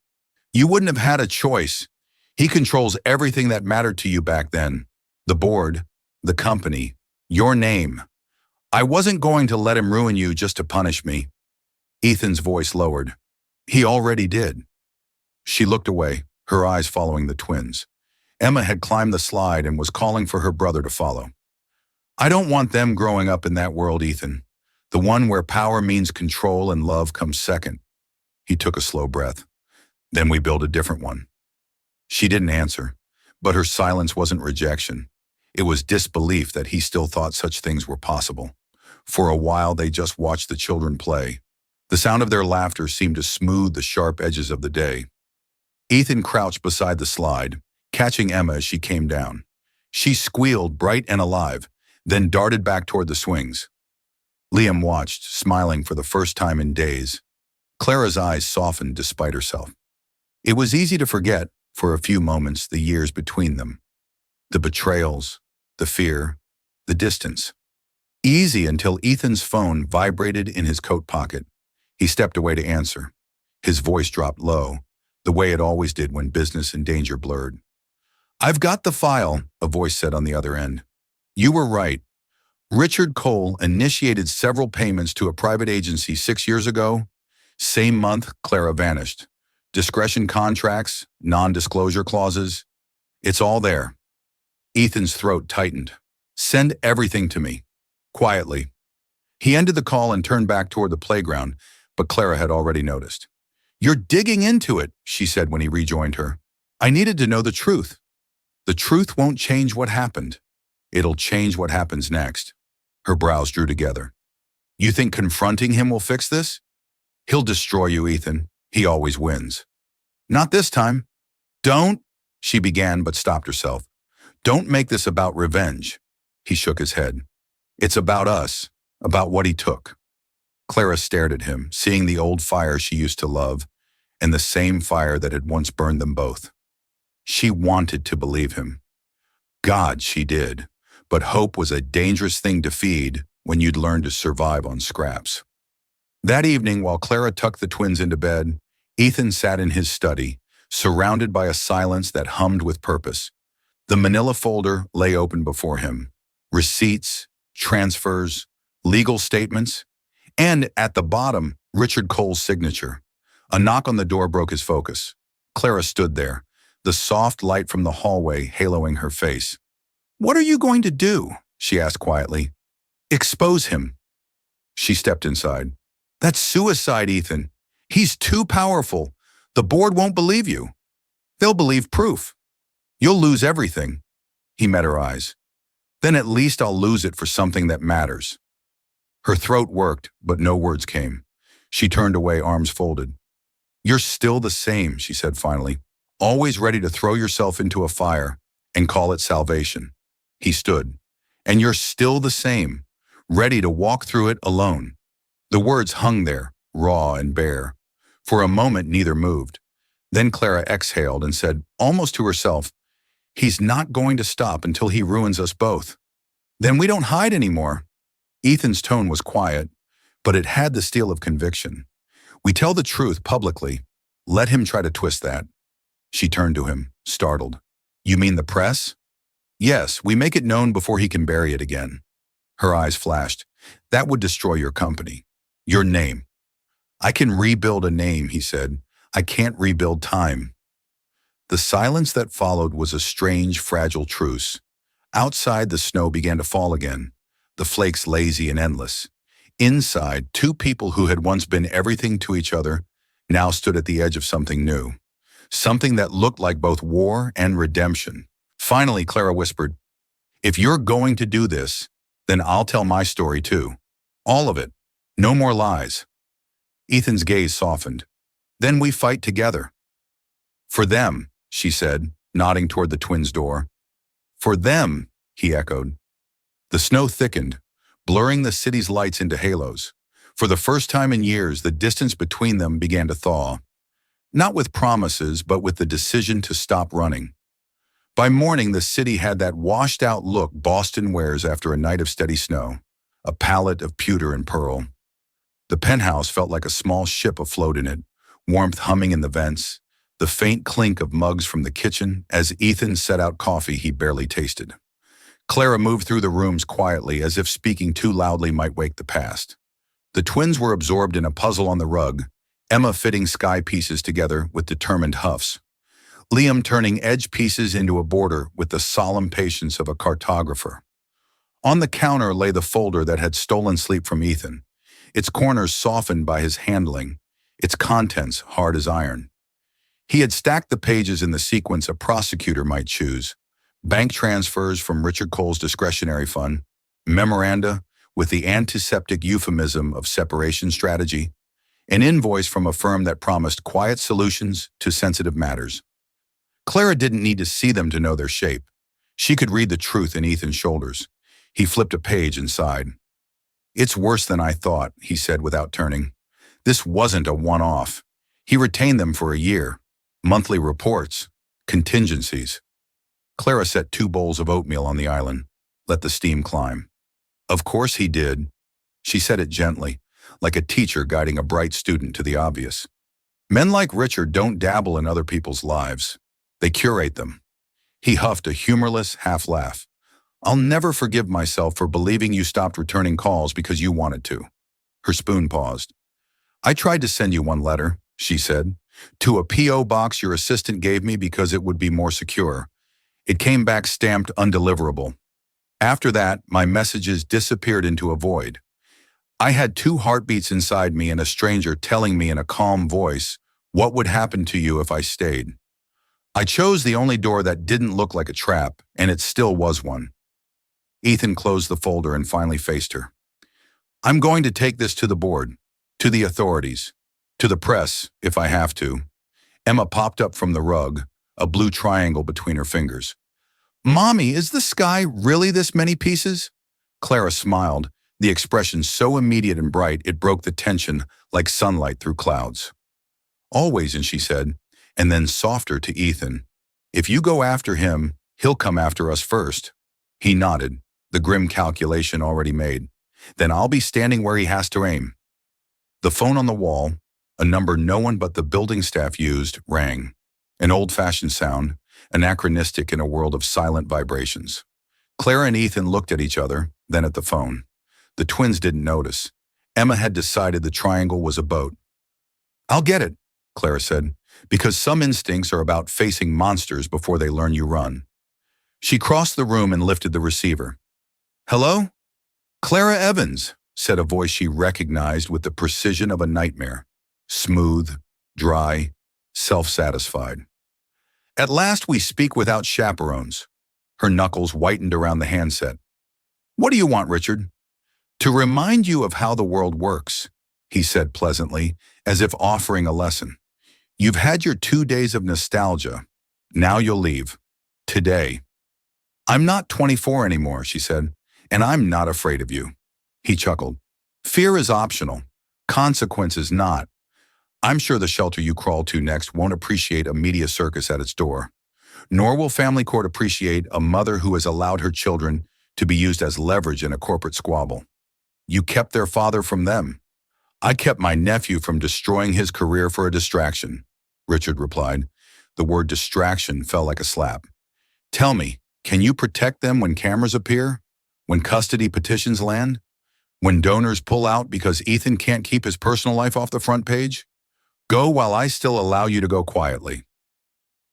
You wouldn't have had a choice. He controls everything that mattered to you back then. The board, the company, your name. I wasn't going to let him ruin you just to punish me." Ethan's voice lowered. "He already did." She looked away, her eyes following the twins. Emma had climbed the slide and was calling for her brother to follow. "I don't want them growing up in that world, Ethan. The one where power means control and love comes second." He took a slow breath. "Then we build a different one." She didn't answer, but her silence wasn't rejection. It was disbelief that he still thought such things were possible. For a while they just watched the children play. The sound of their laughter seemed to smooth the sharp edges of the day. Ethan crouched beside the slide, catching Emma as she came down. She squealed, bright and alive, then darted back toward the swings. Liam watched, smiling for the first time in days. Clara's eyes softened despite herself. It was easy to forget, for a few moments, the years between them. The betrayals, the fear, the distance. Easy until Ethan's phone vibrated in his coat pocket. He stepped away to answer. His voice dropped low, the way it always did when business and danger blurred. "I've got the file," a voice said on the other end. "You were right. Richard Cole initiated several payments to a private agency 6 years ago. Same month, Clara vanished. Discretion contracts, non-disclosure clauses. It's all there." Ethan's throat tightened. "Send everything to me." Quietly. He ended the call and turned back toward the playground, but Clara had already noticed. "You're digging into it," she said when he rejoined her. "I needed to know the truth." "The truth won't change what happened. It'll change what happens next." Her brows drew together. "You think confronting him will fix this?" "He'll destroy you, Ethan. He always wins." "Not this time." "Don't," she began but stopped herself. "Don't make this about revenge." He shook his head. "It's about us, about what he took." Clara stared at him, seeing the old fire she used to love, and the same fire that had once burned them both. She wanted to believe him. God, she did. But hope was a dangerous thing to feed when you'd learned to survive on scraps. That evening, while Clara tucked the twins into bed, Ethan sat in his study, surrounded by a silence that hummed with purpose. The manila folder lay open before him. Receipts, transfers, legal statements, and at the bottom, Richard Cole's signature. A knock on the door broke his focus. Clara stood there, the soft light from the hallway haloing her face. "What are you going to do?" she asked quietly. "Expose him." She stepped inside. "That's suicide, Ethan. He's too powerful. The board won't believe you. They'll believe proof. You'll lose everything." He met her eyes. "Then at least I'll lose it for something that matters." Her throat worked, but no words came. She turned away, arms folded. "You're still the same," she said finally, "always ready to throw yourself into a fire and call it salvation." He stood. "And you're still the same, ready to walk through it alone." The words hung there, raw and bare. For a moment, neither moved. Then Clara exhaled and said, almost to herself, "He's not going to stop until he ruins us both. Then we don't hide anymore." Ethan's tone was quiet, but it had the steel of conviction. "We tell the truth publicly. Let him try to twist that." She turned to him, startled. "You mean the press?" "Yes, we make it known before he can bury it again." Her eyes flashed. "That would destroy your company. Your name." "I can rebuild a name," he said. "I can't rebuild time." The silence that followed was a strange, fragile truce. Outside, the snow began to fall again, the flakes lazy and endless. Inside, two people who had once been everything to each other now stood at the edge of something new, something that looked like both war and redemption. Finally, Clara whispered, "If you're going to do this, then I'll tell my story too. All of it. No more lies." Ethan's gaze softened. "Then we fight together." "For them," she said, nodding toward the twins' door. "For them," he echoed. The snow thickened, blurring the city's lights into halos. For the first time in years, the distance between them began to thaw. Not with promises, but with the decision to stop running. By morning, the city had that washed-out look Boston wears after a night of steady snow, a palette of pewter and pearl. The penthouse felt like a small ship afloat in it, warmth humming in the vents, the faint clink of mugs from the kitchen as Ethan set out coffee he barely tasted. Clara moved through the rooms quietly, as if speaking too loudly might wake the past. The twins were absorbed in a puzzle on the rug, Emma fitting sky pieces together with determined huffs, Liam turning edge pieces into a border with the solemn patience of a cartographer. On the counter lay the folder that had stolen sleep from Ethan, its corners softened by his handling, its contents hard as iron. He had stacked the pages in the sequence a prosecutor might choose: bank transfers from Richard Cole's discretionary fund, memoranda with the antiseptic euphemism of separation strategy, an invoice from a firm that promised quiet solutions to sensitive matters. Clara didn't need to see them to know their shape. She could read the truth in Ethan's shoulders. He flipped a page and sighed. "It's worse than I thought," he said without turning. "This wasn't a one-off. He retained them for a year. Monthly reports, contingencies." Clara set 2 bowls of oatmeal on the island, let the steam climb. "Of course he did." She said it gently, like a teacher guiding a bright student to the obvious. "Men like Richard don't dabble in other people's lives. They curate them." He huffed a humorless half-laugh. "I'll never forgive myself for believing you stopped returning calls because you wanted to." Her spoon paused. "I tried to send you one letter," she said, "to a P.O. box your assistant gave me because it would be more secure. It came back stamped undeliverable. After that, my messages disappeared into a void. I had 2 heartbeats inside me and a stranger telling me in a calm voice what would happen to you if I stayed. I chose the only door that didn't look like a trap, and it still was one." Ethan closed the folder and finally faced her. "I'm going to take this to the board, to the authorities, to the press, if I have to." Emma popped up from the rug, a blue triangle between her fingers. "Mommy, is the sky really this many pieces?" Clara smiled, the expression so immediate and bright it broke the tension like sunlight through clouds. "Always," and she said, and then softer to Ethan, If you go after him, he'll come after us first. He nodded, the grim calculation already made. Then I'll be standing where he has to aim. The phone on the wall, a number no one but the building staff used, rang. An old-fashioned sound, anachronistic in a world of silent vibrations. Clara and Ethan looked at each other, then at the phone. The twins didn't notice. Emma had decided the triangle was a boat. "I'll get it," Clara said, "because some instincts are about facing monsters before they learn you run." She crossed the room and lifted the receiver. "Hello?" "Clara Evans," said a voice she recognized with the precision of a nightmare. Smooth, dry, self-satisfied. "At last we speak without chaperones." Her knuckles whitened around the handset. "What do you want, Richard?" "To remind you of how the world works," he said pleasantly, as if offering a lesson. "You've had your 2 days of nostalgia. Now you'll leave. Today." "I'm not 24 anymore," she said, "and I'm not afraid of you." He chuckled. "Fear is optional. Consequence is not. I'm sure the shelter you crawl to next won't appreciate a media circus at its door. Nor will family court appreciate a mother who has allowed her children to be used as leverage in a corporate squabble. You kept their father from them. I kept my nephew from destroying his career for a distraction," Richard replied. The word distraction fell like a slap. "Tell me, can you protect them when cameras appear? When custody petitions land? When donors pull out because Ethan can't keep his personal life off the front page? Go while I still allow you to go quietly."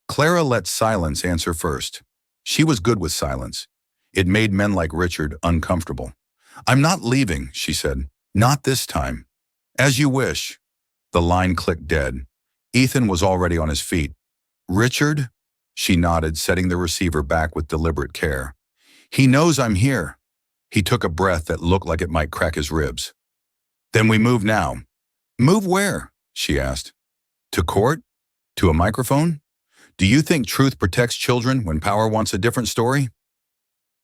Clara let silence answer first. She was good with silence. It made men like Richard uncomfortable. "I'm not leaving," she said. "Not this time." "As you wish." The line clicked dead. Ethan was already on his feet. "Richard?" She nodded, setting the receiver back with deliberate care. "He knows I'm here." He took a breath that looked like it might crack his ribs. "Then we move now." "Move where?" she asked. "To court? To a microphone? Do you think truth protects children when power wants a different story?"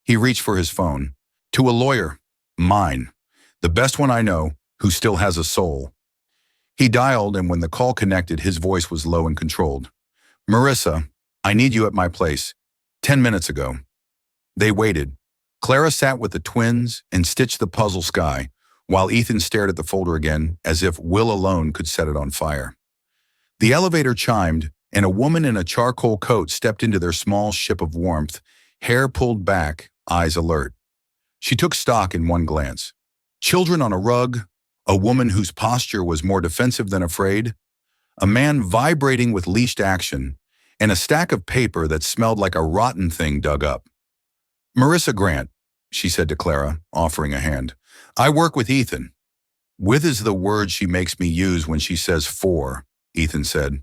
He reached for his phone. "To a lawyer. Mine. The best one I know, who still has a soul." He dialed, and when the call connected, his voice was low and controlled. "Marissa, I need you at my place. 10 minutes ago." They waited. Clara sat with the twins and stitched the puzzle sky, while Ethan stared at the folder again, as if will alone could set it on fire. The elevator chimed, and a woman in a charcoal coat stepped into their small ship of warmth, hair pulled back, eyes alert. She took stock in one glance. Children on a rug, a woman whose posture was more defensive than afraid, a man vibrating with leashed action, and a stack of paper that smelled like a rotten thing dug up. "Marissa Grant," she said to Clara, offering a hand. "I work with Ethan." "With is the word she makes me use when she says for," Ethan said.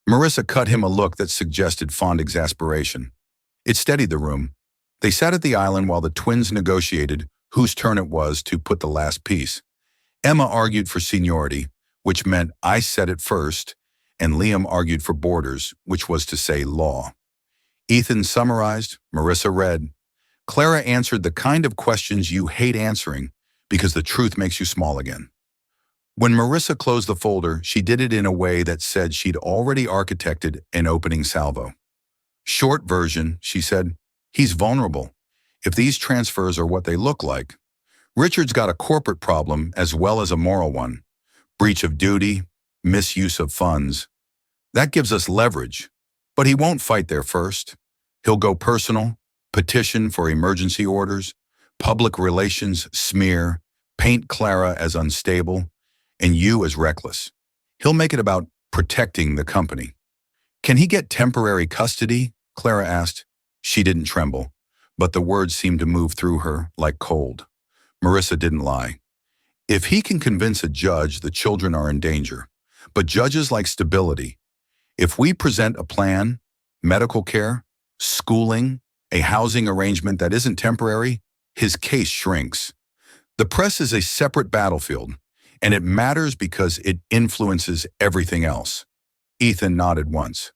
Marissa cut him a look that suggested fond exasperation. It steadied the room. They sat at the island while the twins negotiated whose turn it was to put the last piece. Emma argued for seniority, which meant I said it first, and Liam argued for borders, which was to say law. Ethan summarized, Marissa read. Clara answered the kind of questions you hate answering because the truth makes you small again. When Marissa closed the folder, she did it in a way that said she'd already architected an opening salvo. "Short version," she said, "he's vulnerable. If these transfers are what they look like, Richard's got a corporate problem as well as a moral one. Breach of duty, misuse of funds. That gives us leverage, but he won't fight there first. He'll go personal, petition for emergency orders, public relations smear, paint Clara as unstable, and you as reckless. He'll make it about protecting the company." "Can he get temporary custody?" Clara asked. She didn't tremble, but the words seemed to move through her like cold. Marissa didn't lie. "If he can convince a judge the children are in danger, but judges like stability. If we present a plan, medical care, schooling, a housing arrangement that isn't temporary, his case shrinks. The press is a separate battlefield, and it matters because it influences everything else." Ethan nodded once.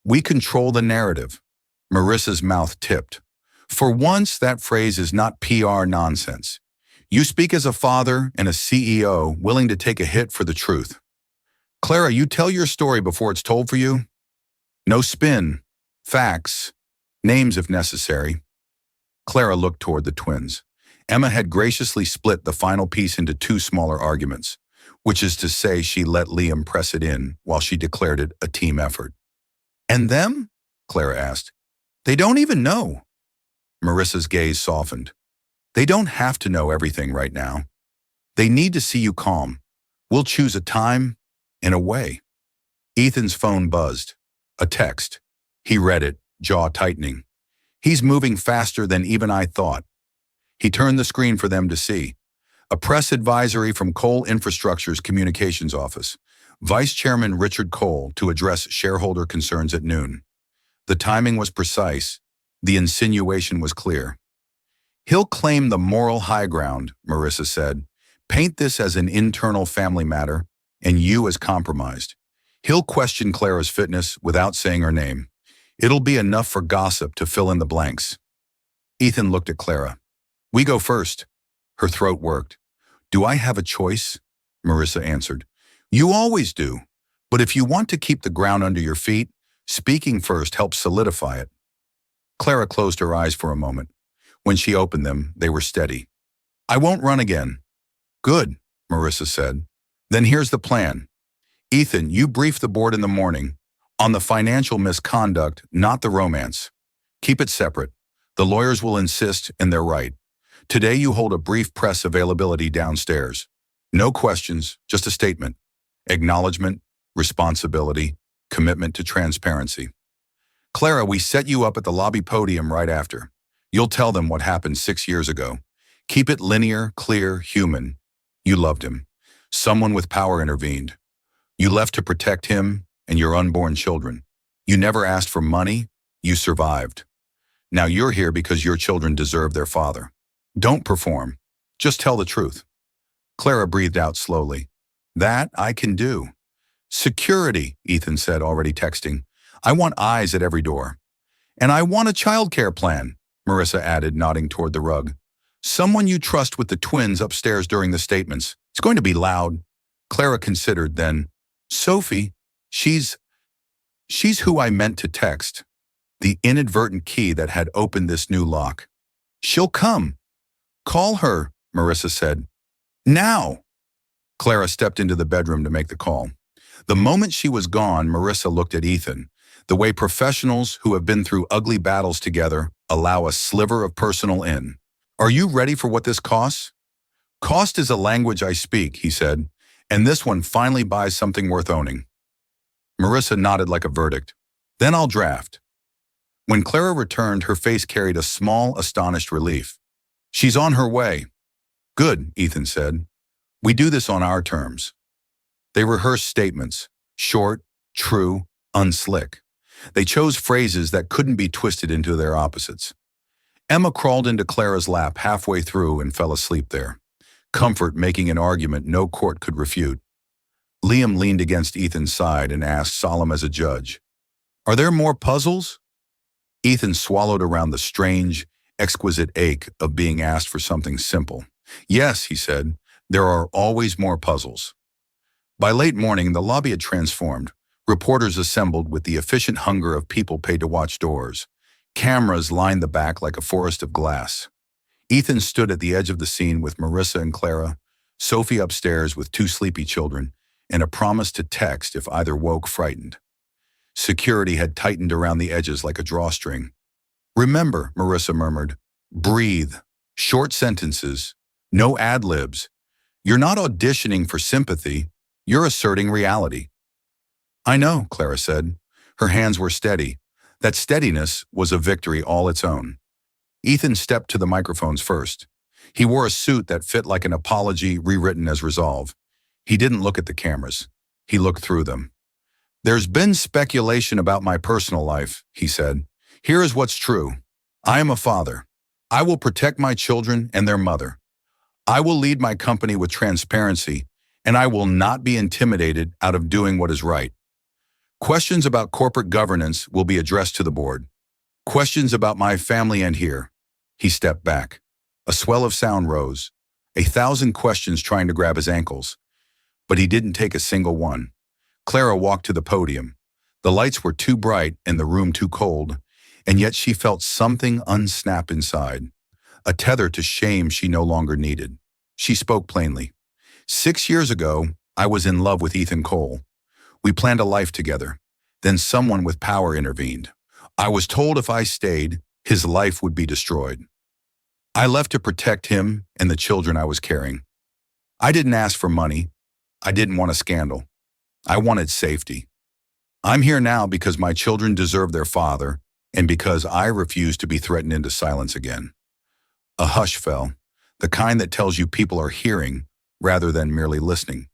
"We control the narrative." Marissa's mouth tipped. "For once, that phrase is not PR nonsense. You speak as a father and a CEO willing to take a hit for the truth. Clara, you tell your story before it's told for you. No spin, Facts. Names if necessary. Clara looked toward the twins. Emma had graciously split the final piece into two smaller arguments, which is to say she let Liam press it in while she declared it a team effort. And them? Clara asked. They don't even know. Marissa's gaze softened. They don't have to know everything right now. They need to see you calm. We'll choose a time and a way. Ethan's phone buzzed. A text. He read it, jaw tightening. He's moving faster than even I thought. He turned the screen for them to see. A press advisory from Cole Infrastructure's communications office. Vice Chairman Richard Cole to address shareholder concerns at noon. The timing was precise. The insinuation was clear. He'll claim the moral high ground, Marissa said. Paint this as an internal family matter, and you as compromised. He'll question Clara's fitness without saying her name. It'll be enough for gossip to fill in the blanks. Ethan looked at Clara. We go first. Her throat worked. Do I have a choice? Marissa answered. You always do. But if you want to keep the ground under your feet, speaking first helps solidify it. Clara closed her eyes for a moment. When she opened them, they were steady. I won't run again. Good, Marissa said. Then here's the plan. Ethan, you brief the board in the morning on the financial misconduct, not the romance. Keep it separate. The lawyers will insist, and they're right. Today you hold a brief press availability downstairs. No questions, just a statement. Acknowledgement, responsibility, commitment to transparency. Clara, we set you up at the lobby podium right after. You'll tell them what happened 6 years ago. Keep it linear, clear, human. You loved him. Someone with power intervened. You left to protect him and your unborn children. You never asked for money. You survived. Now you're here because your children deserve their father. Don't perform. Just tell the truth. Clara breathed out slowly. That I can do. Security, Ethan said, already texting. I want eyes at every door. And I want a childcare plan, Marissa added, nodding toward the rug. Someone you trust with the twins upstairs during the statements. It's going to be loud. Clara considered, then, Sophie, she's who I meant to text. The inadvertent key that had opened this new lock. She'll come. Call her, Marissa said. Now. Clara stepped into the bedroom to make the call. The moment she was gone, Marissa looked at Ethan, the way professionals who have been through ugly battles together allow a sliver of personal in. Are you ready for what this costs? Cost is a language I speak, he said, and this one finally buys something worth owning. Marissa nodded like a verdict. Then I'll draft. When Clara returned, her face carried a small, astonished relief. She's on her way. Good, Ethan said. We do this on our terms. They rehearsed statements, short, true, unslick. They chose phrases that couldn't be twisted into their opposites. Emma crawled into Clara's lap halfway through and fell asleep there, comfort making an argument no court could refute. Liam leaned against Ethan's side and asked, solemn as a judge, Are there more puzzles? Ethan swallowed around the strange, exquisite ache of being asked for something simple. Yes, he said, there are always more puzzles. By late morning, the lobby had transformed. Reporters assembled with the efficient hunger of people paid to watch doors. Cameras lined the back like a forest of glass. Ethan stood at the edge of the scene with Marissa and Clara, Sophie upstairs with 2 sleepy children, and a promise to text if either woke frightened. Security had tightened around the edges like a drawstring. Remember, Marissa murmured, breathe, short sentences, no ad-libs. You're not auditioning for sympathy, you're asserting reality. I know, Clara said. Her hands were steady. That steadiness was a victory all its own. Ethan stepped to the microphones first. He wore a suit that fit like an apology rewritten as resolve. He didn't look at the cameras. He looked through them. There's been speculation about my personal life, he said. Here is what's true. I am a father. I will protect my children and their mother. I will lead my company with transparency, and I will not be intimidated out of doing what is right. Questions about corporate governance will be addressed to the board. Questions about my family end here. He stepped back. A swell of sound rose. 1,000 questions trying to grab his ankles. But he didn't take a single one. Clara walked to the podium. The lights were too bright and the room too cold, and yet she felt something unsnap inside, a tether to shame she no longer needed. She spoke plainly. 6 years ago, I was in love with Ethan Cole. We planned a life together. Then someone with power intervened. I was told if I stayed, his life would be destroyed. I left to protect him and the children I was carrying. I didn't ask for money. I didn't want a scandal. I wanted safety. I'm here now because my children deserve their father and because I refuse to be threatened into silence again. A hush fell, the kind that tells you people are hearing rather than merely listening.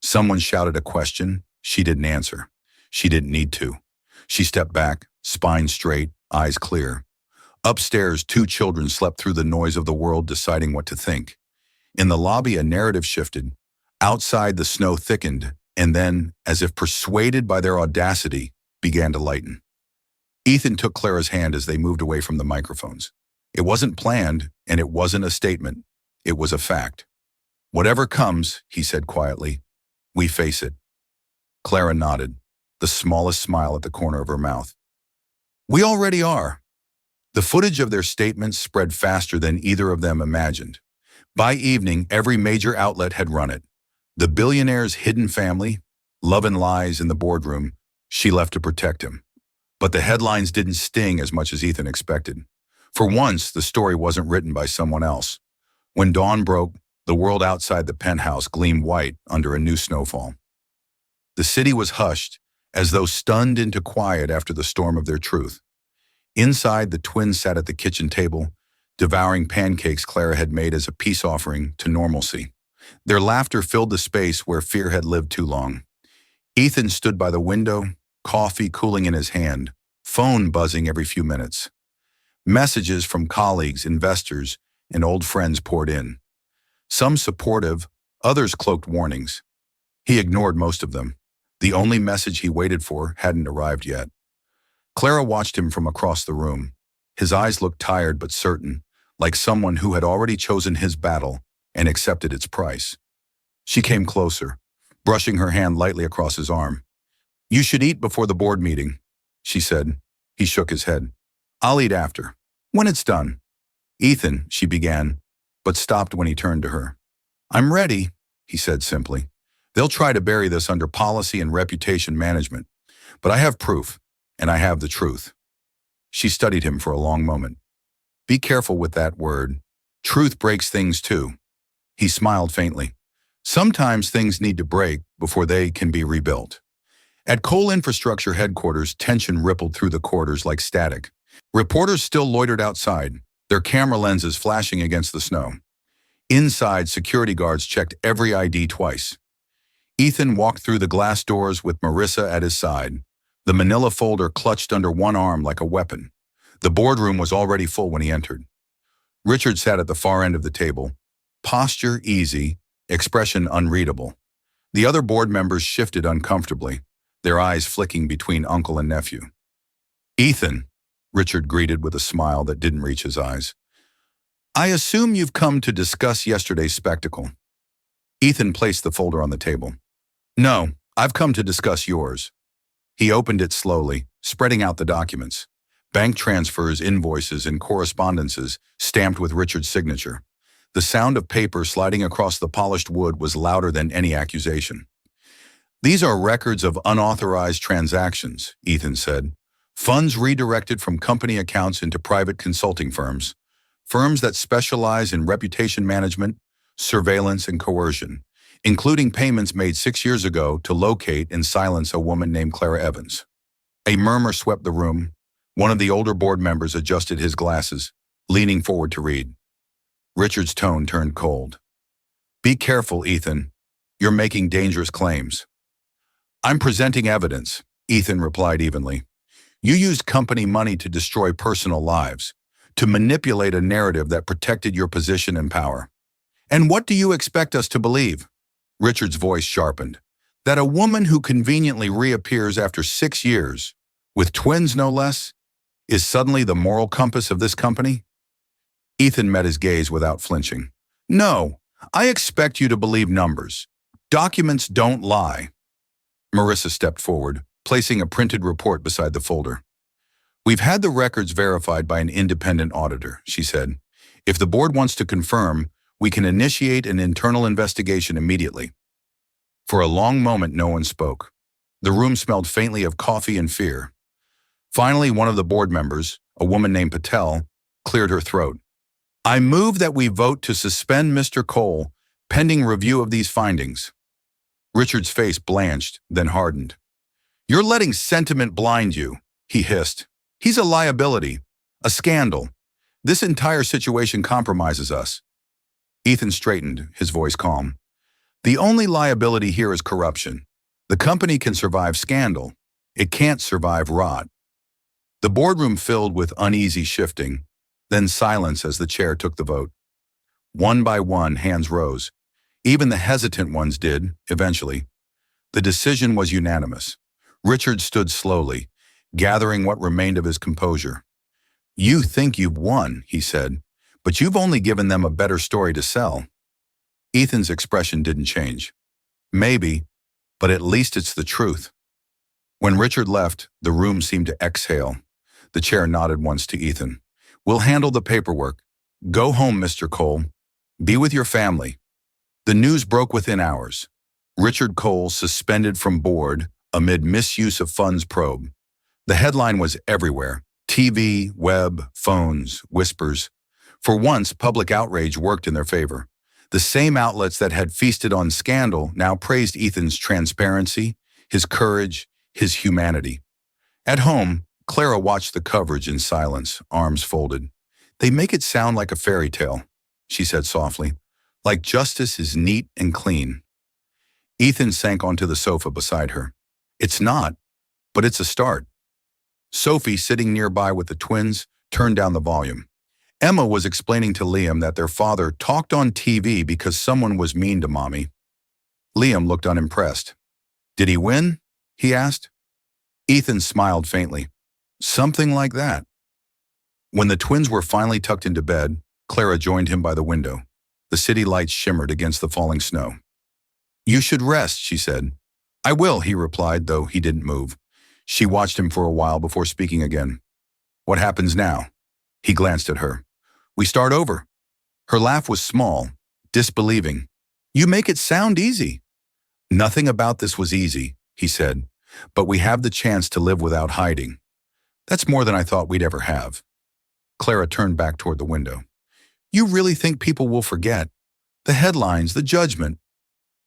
Someone shouted a question. She didn't answer. She didn't need to. She stepped back, spine straight, eyes clear. Upstairs, two children slept through the noise of the world deciding what to think. In the lobby, a narrative shifted. Outside, the snow thickened, and then, as if persuaded by their audacity, began to lighten. Ethan took Clara's hand as they moved away from the microphones. It wasn't planned, and it wasn't a statement. It was a fact. Whatever comes, he said quietly, we face it. Clara nodded, the smallest smile at the corner of her mouth. We already are. The footage of their statements spread faster than either of them imagined. By evening, every major outlet had run it. The billionaire's hidden family, love and lies in the boardroom, she left to protect him. But the headlines didn't sting as much as Ethan expected. For once, the story wasn't written by someone else. When dawn broke, the world outside the penthouse gleamed white under a new snowfall. The city was hushed, as though stunned into quiet after the storm of their truth. Inside, the twins sat at the kitchen table, devouring pancakes Clara had made as a peace offering to normalcy. Their laughter filled the space where fear had lived too long. Ethan stood by the window, coffee cooling in his hand, phone buzzing every few minutes. Messages from colleagues, investors, and old friends poured in. Some supportive, others cloaked warnings. He ignored most of them. The only message he waited for hadn't arrived yet. Clara watched him from across the room. His eyes looked tired but certain, like someone who had already chosen his battle and accepted its price. She came closer, brushing her hand lightly across his arm. You should eat before the board meeting, she said. He shook his head. I'll eat after, when it's done. Ethan, she began, but stopped when he turned to her. I'm ready, he said simply. They'll try to bury this under policy and reputation management, but I have proof, and I have the truth. She studied him for a long moment. Be careful with that word. Truth breaks things too. He smiled faintly. Sometimes things need to break before they can be rebuilt. At Coal Infrastructure headquarters, tension rippled through the corridors like static. Reporters still loitered outside, their camera lenses flashing against the snow. Inside, security guards checked every ID twice. Ethan walked through the glass doors with Marissa at his side, the manila folder clutched under one arm like a weapon. The boardroom was already full when he entered. Richard sat at the far end of the table, posture easy, expression unreadable. The other board members shifted uncomfortably, their eyes flicking between uncle and nephew. Ethan, Richard greeted with a smile that didn't reach his eyes. I assume you've come to discuss yesterday's spectacle. Ethan placed the folder on the table. No, I've come to discuss yours. He opened it slowly, spreading out the documents. Bank transfers, invoices, and correspondences stamped with Richard's signature. The sound of paper sliding across the polished wood was louder than any accusation. These are records of unauthorized transactions, Ethan said. Funds redirected from company accounts into private consulting firms, firms that specialize in reputation management, surveillance, and coercion, including payments made 6 years ago to locate and silence a woman named Clara Evans. A murmur swept the room. One of the older board members adjusted his glasses, leaning forward to read. Richard's tone turned cold. Be careful, Ethan. You're making dangerous claims. I'm presenting evidence, Ethan replied evenly. You used company money to destroy personal lives, to manipulate a narrative that protected your position and power. And what do you expect us to believe? Richard's voice sharpened. That a woman who conveniently reappears after 6 years, with twins no less, is suddenly the moral compass of this company? Ethan met his gaze without flinching. No, I expect you to believe numbers. Documents don't lie. Marissa stepped forward, placing a printed report beside the folder. "We've had the records verified by an independent auditor," she said. "If the board wants to confirm, we can initiate an internal investigation immediately." For a long moment, no one spoke. The room smelled faintly of coffee and fear. Finally, one of the board members, a woman named Patel, cleared her throat. "I move that we vote to suspend Mr. Cole, pending review of these findings." Richard's face blanched, then hardened. "You're letting sentiment blind you," he hissed. "He's a liability, a scandal. This entire situation compromises us." Ethan straightened, his voice calm. "The only liability here is corruption. The company can survive scandal. It can't survive rot." The boardroom filled with uneasy shifting, then silence as the chair took the vote. One by one, hands rose. Even the hesitant ones did, eventually. The decision was unanimous. Richard stood slowly, gathering what remained of his composure. "You think you've won," he said, "but you've only given them a better story to sell." Ethan's expression didn't change. "Maybe, but at least it's the truth." When Richard left, the room seemed to exhale. The chair nodded once to Ethan. "We'll handle the paperwork. Go home, Mr. Cole. Be with your family." The news broke within hours. Richard Cole suspended from board amid misuse of funds probe. The headline was everywhere. TV, web, phones, whispers. For once, public outrage worked in their favor. The same outlets that had feasted on scandal now praised Ethan's transparency, his courage, his humanity. At home, Clara watched the coverage in silence, arms folded. "They make it sound like a fairy tale," she said softly, "like justice is neat and clean." Ethan sank onto the sofa beside her. "It's not, but it's a start." Sophie, sitting nearby with the twins, turned down the volume. Emma was explaining to Liam that their father talked on TV because someone was mean to Mommy. Liam looked unimpressed. "Did he win?" he asked. Ethan smiled faintly. "Something like that." When the twins were finally tucked into bed, Clara joined him by the window. The city lights shimmered against the falling snow. "You should rest," she said. "I will," he replied, though he didn't move. She watched him for a while before speaking again. "What happens now?" He glanced at her. "We start over." Her laugh was small, disbelieving. "You make it sound easy." "Nothing about this was easy," he said, "but we have the chance to live without hiding. That's more than I thought we'd ever have." Clara turned back toward the window. "You really think people will forget? The headlines, the judgment."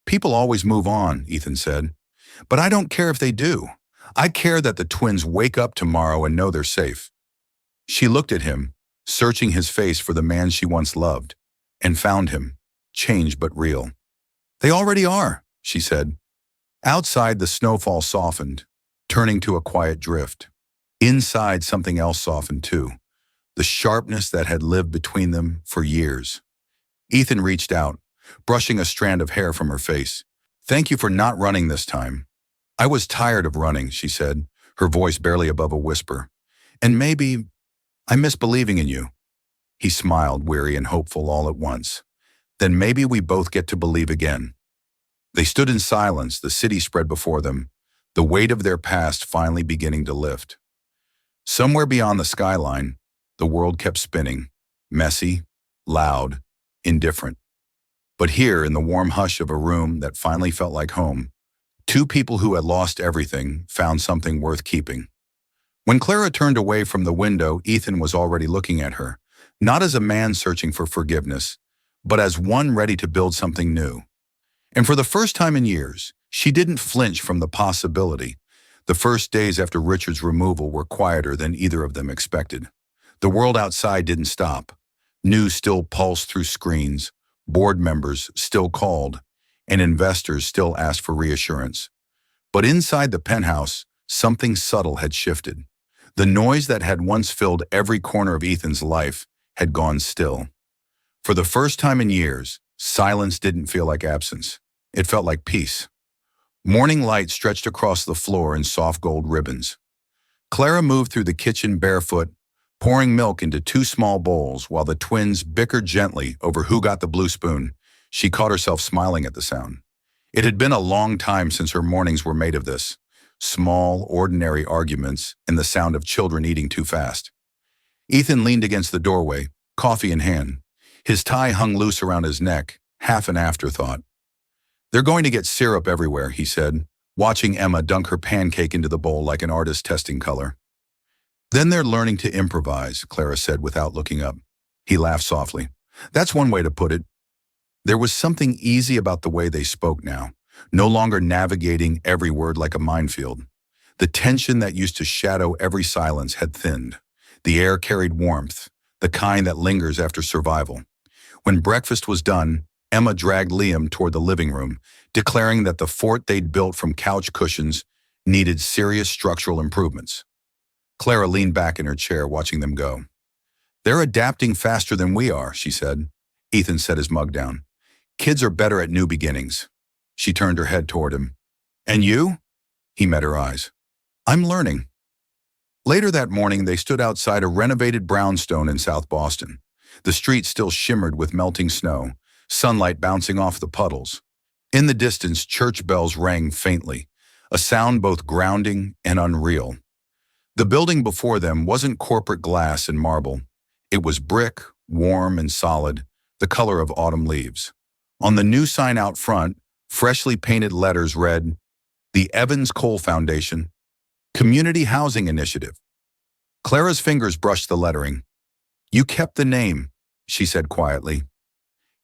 "People always move on," Ethan said. "But I don't care if they do. I care that the twins wake up tomorrow and know they're safe." She looked at him, searching his face for the man she once loved, and found him, changed but real. "They already are," she said. Outside, the snowfall softened, turning to a quiet drift. Inside, something else softened too, the sharpness that had lived between them for years. Ethan reached out, brushing a strand of hair from her face. "Thank you for not running this time." "I was tired of running," she said, her voice barely above a whisper. "And maybe I miss believing in you." He smiled, weary and hopeful all at once. "Then maybe we both get to believe again." They stood in silence, the city spread before them, the weight of their past finally beginning to lift. Somewhere beyond the skyline, the world kept spinning, messy, loud, indifferent. But here, in the warm hush of a room that finally felt like home, two people who had lost everything found something worth keeping. When Clara turned away from the window, Ethan was already looking at her, not as a man searching for forgiveness, but as one ready to build something new. And for the first time in years, she didn't flinch from the possibility. The first days after Richard's removal were quieter than either of them expected. The world outside didn't stop. News still pulsed through screens, board members still called, and investors still asked for reassurance. But inside the penthouse, something subtle had shifted. The noise that had once filled every corner of Ethan's life had gone still. For the first time in years, silence didn't feel like absence. It felt like peace. Morning light stretched across the floor in soft gold ribbons. Clara moved through the kitchen barefoot, pouring milk into two small bowls while the twins bickered gently over who got the blue spoon. She caught herself smiling at the sound. It had been a long time since her mornings were made of this. small, ordinary arguments and the sound of children eating too fast. Ethan leaned against the doorway, coffee in hand. His tie hung loose around his neck, half an afterthought. "They're going to get syrup everywhere," he said, watching Emma dunk her pancake into the bowl like an artist testing color. "Then they're learning to improvise," Clara said without looking up. He laughed softly. "That's one way to put it." There was something easy about the way they spoke now, no longer navigating every word like a minefield. The tension that used to shadow every silence had thinned. The air carried warmth, the kind that lingers after survival. When breakfast was done, Emma dragged Liam toward the living room, declaring that the fort they'd built from couch cushions needed serious structural improvements. Clara leaned back in her chair, watching them go. "They're adapting faster than we are," she said. Ethan set his mug down. "Kids are better at new beginnings." She turned her head toward him. "And you?" He met her eyes. "I'm learning." Later that morning, they stood outside a renovated brownstone in South Boston. The street still shimmered with melting snow, sunlight bouncing off the puddles. In the distance, church bells rang faintly, a sound both grounding and unreal. The building before them wasn't corporate glass and marble. It was brick, warm and solid, the color of autumn leaves. On the new sign out front, freshly painted letters read, "The Evans Cole Foundation, Community Housing Initiative." Clara's fingers brushed the lettering. "You kept the name," she said quietly.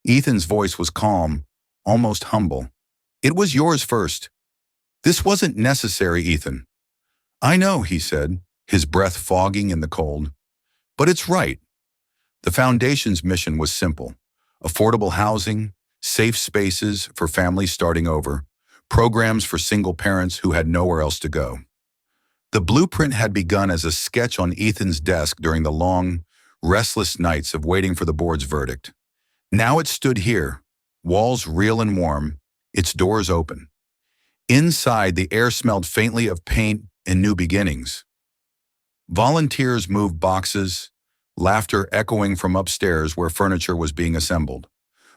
Ethan's voice was calm, almost humble. "It was yours first." "This wasn't necessary, Ethan." "I know," he said, his breath fogging in the cold. "But it's right." The foundation's mission was simple: affordable housing, safe spaces for families starting over, programs for single parents who had nowhere else to go. The blueprint had begun as a sketch on Ethan's desk during the long, restless nights of waiting for the board's verdict. Now it stood here, walls real and warm, its doors open. Inside, the air smelled faintly of paint and new beginnings. Volunteers moved boxes, laughter echoing from upstairs where furniture was being assembled.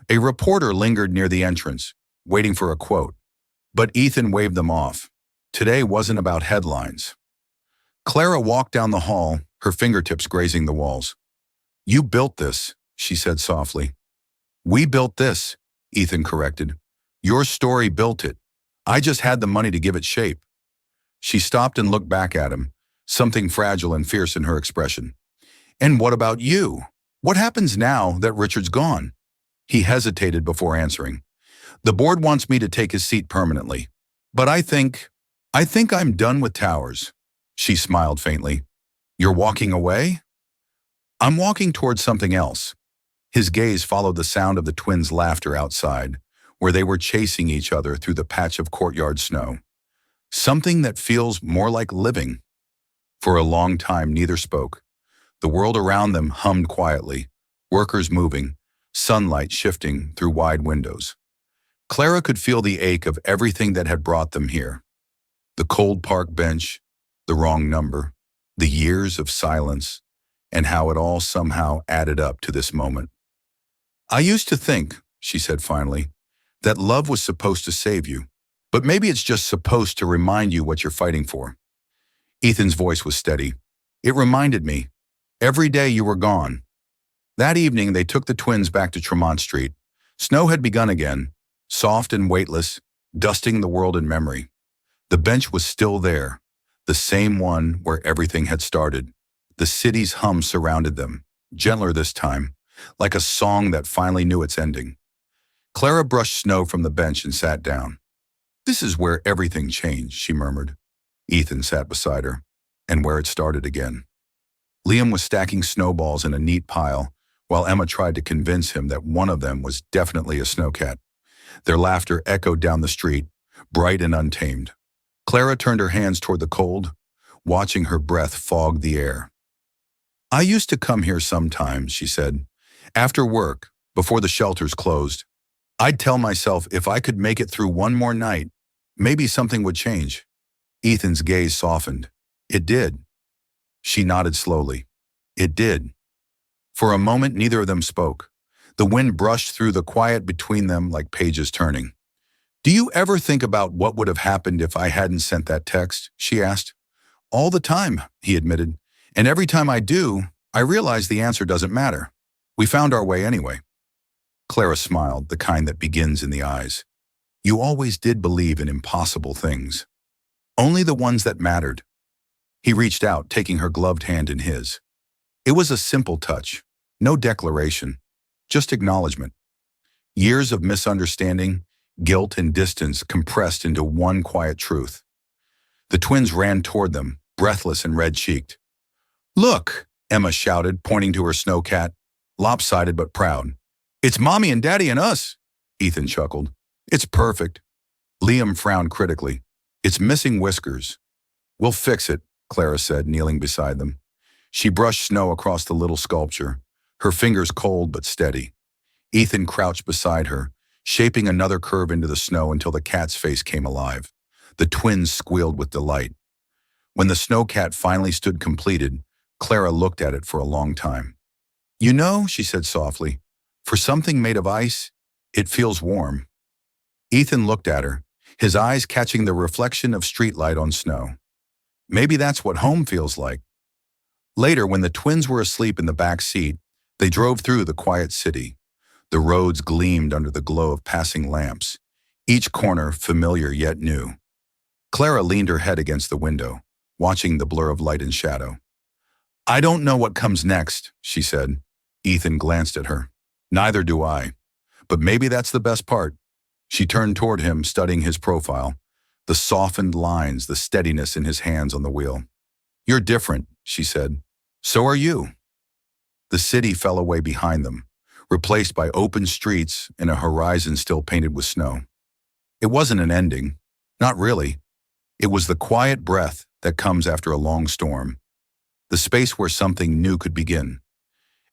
A reporter lingered near the entrance, waiting for a quote. But Ethan waved them off. Today wasn't about headlines. Clara walked down the hall, her fingertips grazing the walls. "You built this," she said softly. "We built this," Ethan corrected. "Your story built it. I just had the money to give it shape." She stopped and looked back at him, something fragile and fierce in her expression. "And what about you? What happens now that Richard's gone?" He hesitated before answering. "The board wants me to take his seat permanently. But I think I'm done with towers." She smiled faintly. "You're walking away?" "I'm walking towards something else." His gaze followed the sound of the twins' laughter outside, where they were chasing each other through the patch of courtyard snow. "Something that feels more like living." For a long time, neither spoke. The world around them hummed quietly, workers moving, sunlight shifting through wide windows. Clara could feel the ache of everything that had brought them here. The cold park bench, the wrong number, the years of silence, and how it all somehow added up to this moment. "I used to think," she said finally, "that love was supposed to save you. But maybe it's just supposed to remind you what you're fighting for." Ethan's voice was steady. "It reminded me. Every day you were gone." That evening, they took the twins back to Tremont Street. Snow had begun again, soft and weightless, dusting the world in memory. The bench was still there, the same one where everything had started. The city's hum surrounded them, gentler this time, like a song that finally knew its ending. Clara brushed snow from the bench and sat down. "This is where everything changed," she murmured. Ethan sat beside her, and where it started again. Liam was stacking snowballs in a neat pile, while Emma tried to convince him that one of them was definitely a snowcat. Their laughter echoed down the street, bright and untamed. Clara turned her hands toward the cold, watching her breath fog the air. "I used to come here sometimes," she said. "After work, before the shelters closed. I'd tell myself if I could make it through one more night, maybe something would change." Ethan's gaze softened. "It did." She nodded slowly. "It did." For a moment, neither of them spoke. The wind brushed through the quiet between them like pages turning. Do you ever think about what would have happened if I hadn't sent that text? She asked. All the time, he admitted. And every time I do, I realize the answer doesn't matter. We found our way anyway. Clara smiled, the kind that begins in the eyes. You always did believe in impossible things. Only the ones that mattered. He reached out, taking her gloved hand in his. It was a simple touch. No declaration. Just acknowledgement. Years of misunderstanding, guilt, and distance compressed into one quiet truth. The twins ran toward them, breathless and red-cheeked. Look, Emma shouted, pointing to her snowcat, lopsided but proud. It's Mommy and Daddy and us, Ethan chuckled. It's perfect. Liam frowned critically. It's missing whiskers. We'll fix it, Clara said, kneeling beside them. She brushed snow across the little sculpture, her fingers cold but steady. Ethan crouched beside her, shaping another curve into the snow until the cat's face came alive. The twins squealed with delight. When the snowcat finally stood completed, Clara looked at it for a long time. You know, she said softly, for something made of ice, it feels warm. Ethan looked at her, his eyes catching the reflection of streetlight on snow. Maybe that's what home feels like. Later, when the twins were asleep in the back seat, they drove through the quiet city. The roads gleamed under the glow of passing lamps, each corner familiar yet new. Clara leaned her head against the window, watching the blur of light and shadow. I don't know what comes next, she said. Ethan glanced at her. Neither do I. But maybe that's the best part. She turned toward him, studying his profile, the softened lines, the steadiness in his hands on the wheel. You're different, she said. So are you. The city fell away behind them, replaced by open streets and a horizon still painted with snow. It wasn't an ending. Not really. It was the quiet breath that comes after a long storm. The space where something new could begin.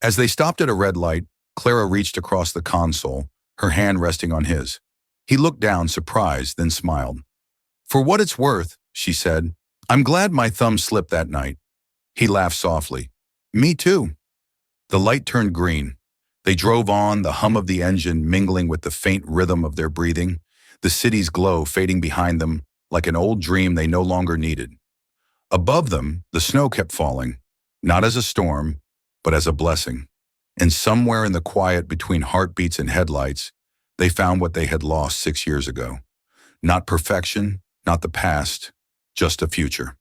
As they stopped at a red light, Clara reached across the console, her hand resting on his. He looked down, surprised, then smiled. For what it's worth, she said, I'm glad my thumb slipped that night. He laughed softly. Me too. The light turned green. They drove on, the hum of the engine mingling with the faint rhythm of their breathing, the city's glow fading behind them like an old dream they no longer needed. Above them, the snow kept falling, not as a storm, but as a blessing. And somewhere in the quiet between heartbeats and headlights, they found what they had lost 6 years ago. Not perfection, not the past, just a future.